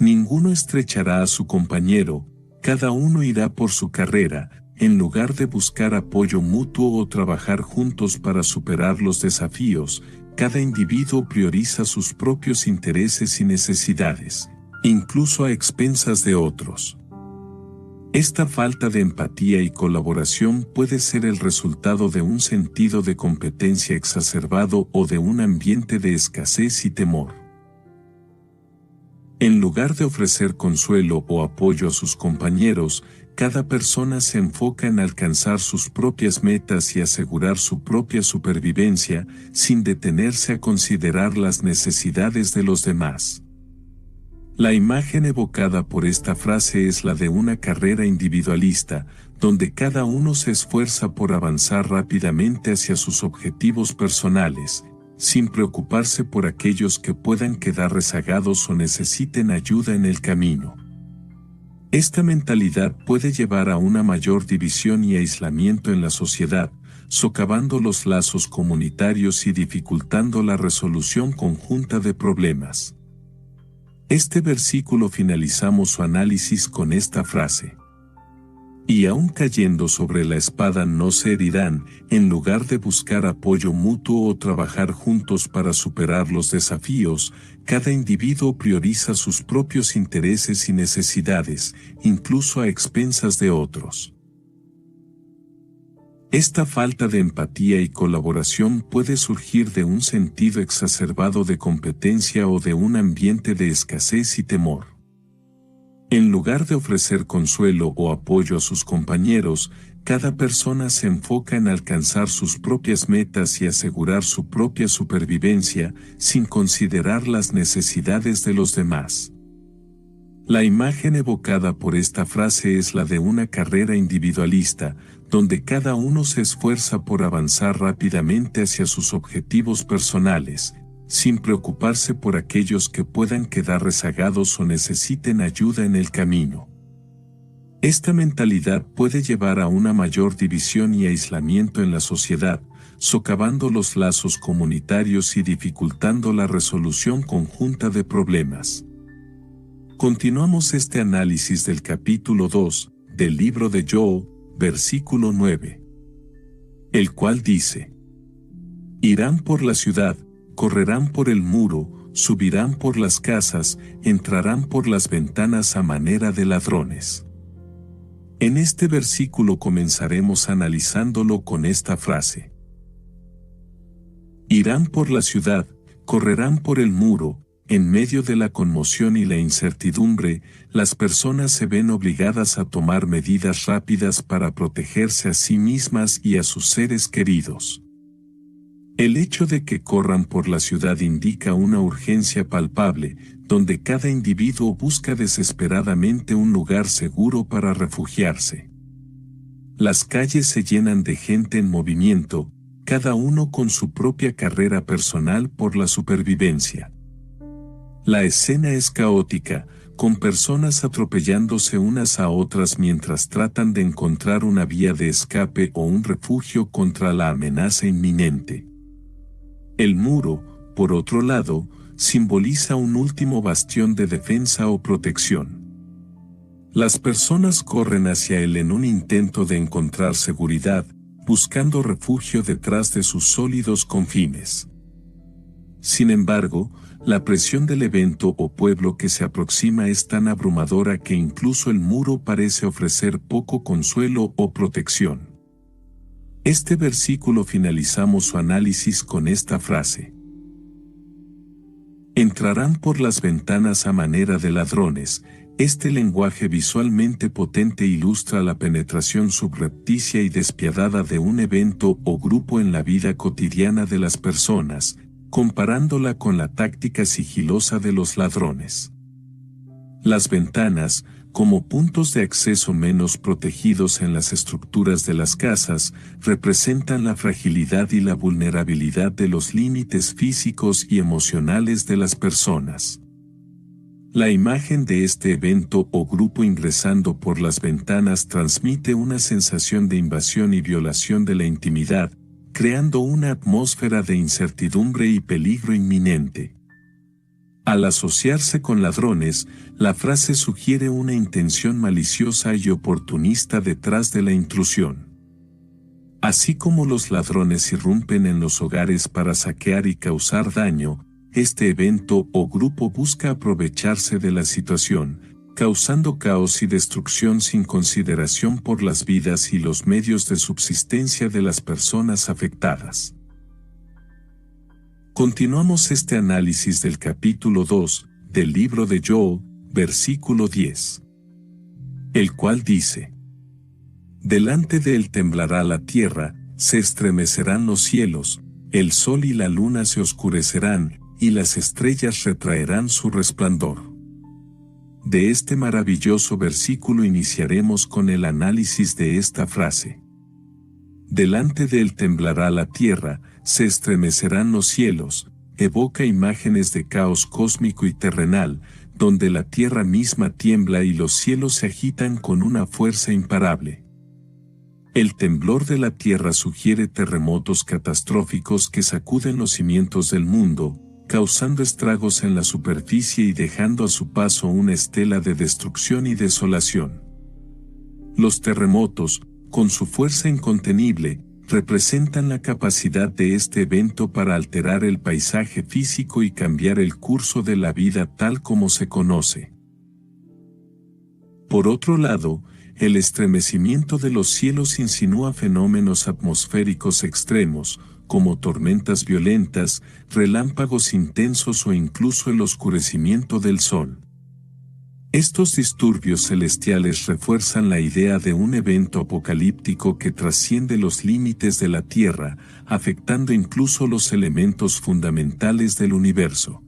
Ninguno estrechará a su compañero, cada uno irá por su carrera, en lugar de buscar apoyo mutuo o trabajar juntos para superar los desafíos. Cada individuo prioriza sus propios intereses y necesidades, incluso a expensas de otros. Esta falta de empatía y colaboración puede ser el resultado de un sentido de competencia exacerbado o de un ambiente de escasez y temor. En lugar de ofrecer consuelo o apoyo a sus compañeros, cada persona se enfoca en alcanzar sus propias metas y asegurar su propia supervivencia, sin detenerse a considerar las necesidades de los demás. La imagen evocada por esta frase es la de una carrera individualista, donde cada uno se esfuerza por avanzar rápidamente hacia sus objetivos personales, sin preocuparse por aquellos que puedan quedar rezagados o necesiten ayuda en el camino. Esta mentalidad puede llevar a una mayor división y aislamiento en la sociedad, socavando los lazos comunitarios y dificultando la resolución conjunta de problemas. Este versículo finalizamos su análisis con esta frase. Y aun cayendo sobre la espada no se herirán, en lugar de buscar apoyo mutuo o trabajar juntos para superar los desafíos, cada individuo prioriza sus propios intereses y necesidades, incluso a expensas de otros. Esta falta de empatía y colaboración puede surgir de un sentido exacerbado de competencia o de un ambiente de escasez y temor. En lugar de ofrecer consuelo o apoyo a sus compañeros, cada persona se enfoca en alcanzar sus propias metas y asegurar su propia supervivencia, sin considerar las necesidades de los demás. La imagen evocada por esta frase es la de una carrera individualista, donde cada uno se esfuerza por avanzar rápidamente hacia sus objetivos personales, sin preocuparse por aquellos que puedan quedar rezagados o necesiten ayuda en el camino. Esta mentalidad puede llevar a una mayor división y aislamiento en la sociedad, socavando los lazos comunitarios y dificultando la resolución conjunta de problemas. Continuamos este análisis del capítulo 2 del libro de Job, versículo 9, el cual dice: Irán por la ciudad, correrán por el muro, subirán por las casas, entrarán por las ventanas a manera de ladrones. En este versículo comenzaremos analizándolo con esta frase. Irán por la ciudad, correrán por el muro. En medio de la conmoción y la incertidumbre, las personas se ven obligadas a tomar medidas rápidas para protegerse a sí mismas y a sus seres queridos. El hecho de que corran por la ciudad indica una urgencia palpable, donde cada individuo busca desesperadamente un lugar seguro para refugiarse. Las calles se llenan de gente en movimiento, cada uno con su propia carrera personal por la supervivencia. La escena es caótica, con personas atropellándose unas a otras mientras tratan de encontrar una vía de escape o un refugio contra la amenaza inminente. El muro, por otro lado, simboliza un último bastión de defensa o protección. Las personas corren hacia él en un intento de encontrar seguridad, buscando refugio detrás de sus sólidos confines. Sin embargo, la presión del evento o pueblo que se aproxima es tan abrumadora que incluso el muro parece ofrecer poco consuelo o protección. Este versículo finalizamos su análisis con esta frase. Entrarán por las ventanas a manera de ladrones. Este lenguaje visualmente potente ilustra la penetración subrepticia y despiadada de un evento o grupo en la vida cotidiana de las personas, comparándola con la táctica sigilosa de los ladrones. Las ventanas, como puntos de acceso menos protegidos en las estructuras de las casas, representan la fragilidad y la vulnerabilidad de los límites físicos y emocionales de las personas. La imagen de este evento o grupo ingresando por las ventanas transmite una sensación de invasión y violación de la intimidad, creando una atmósfera de incertidumbre y peligro inminente. Al asociarse con ladrones, la frase sugiere una intención maliciosa y oportunista detrás de la intrusión. Así como los ladrones irrumpen en los hogares para saquear y causar daño, este evento o grupo busca aprovecharse de la situación, causando caos y destrucción sin consideración por las vidas y los medios de subsistencia de las personas afectadas. Continuamos este análisis del capítulo 2 del libro de Job, versículo 10, el cual dice: Delante de él temblará la tierra, se estremecerán los cielos, el sol y la luna se oscurecerán, y las estrellas retraerán su resplandor. De este maravilloso versículo iniciaremos con el análisis de esta frase. Delante de él temblará la tierra, se estremecerán los cielos, evoca imágenes de caos cósmico y terrenal, donde la tierra misma tiembla y los cielos se agitan con una fuerza imparable. El temblor de la tierra sugiere terremotos catastróficos que sacuden los cimientos del mundo, causando estragos en la superficie y dejando a su paso una estela de destrucción y desolación. Los terremotos, con su fuerza incontenible, representan la capacidad de este evento para alterar el paisaje físico y cambiar el curso de la vida tal como se conoce. Por otro lado, el estremecimiento de los cielos insinúa fenómenos atmosféricos extremos, como tormentas violentas, relámpagos intensos o incluso el oscurecimiento del sol. Estos disturbios celestiales refuerzan la idea de un evento apocalíptico que trasciende los límites de la Tierra, afectando incluso los elementos fundamentales del universo.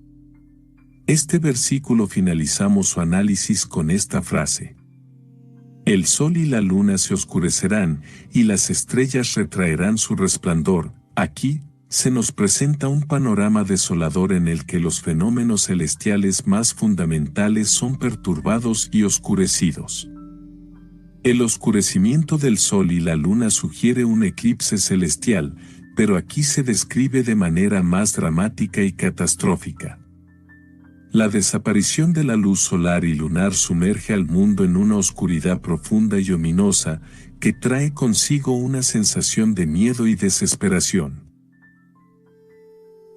Este versículo finalizamos su análisis con esta frase: el sol y la luna se oscurecerán, y las estrellas retraerán su resplandor. Aquí, se nos presenta un panorama desolador en el que los fenómenos celestiales más fundamentales son perturbados y oscurecidos. El oscurecimiento del sol y la luna sugiere un eclipse celestial, pero aquí se describe de manera más dramática y catastrófica. La desaparición de la luz solar y lunar sumerge al mundo en una oscuridad profunda y ominosa que trae consigo una sensación de miedo y desesperación.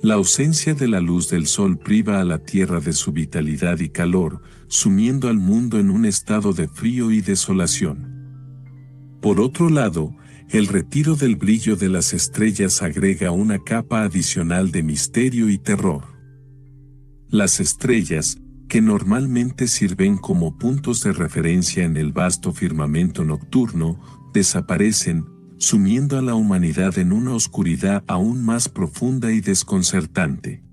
La ausencia de la luz del sol priva a la Tierra de su vitalidad y calor, sumiendo al mundo en un estado de frío y desolación. Por otro lado, el retiro del brillo de las estrellas agrega una capa adicional de misterio y terror. Las estrellas, que normalmente sirven como puntos de referencia en el vasto firmamento nocturno, desaparecen, sumiendo a la humanidad en una oscuridad aún más profunda y desconcertante.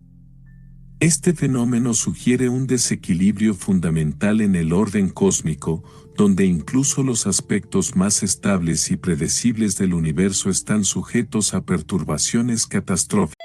Este fenómeno sugiere un desequilibrio fundamental en el orden cósmico, donde incluso los aspectos más estables y predecibles del universo están sujetos a perturbaciones catastróficas.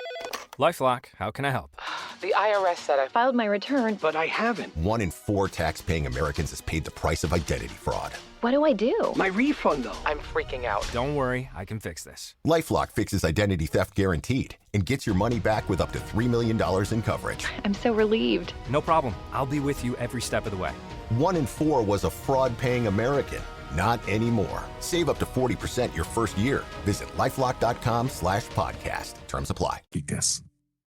LifeLock, how can I help? The IRS said I filed my return, But I haven't. 1 in 4 tax-paying Americans has paid the price of identity fraud. what do I do? My refund, though. I'm freaking out. Don't worry, I can fix this. LifeLock fixes identity theft guaranteed and gets your money back with up to $3 million in coverage. I'm so relieved. No problem. I'll be with you every step of the way. 1 in 4 was a fraud-paying American. Not anymore. Save up to 40% your first year. Visit LifeLock.com/podcast. Terms apply.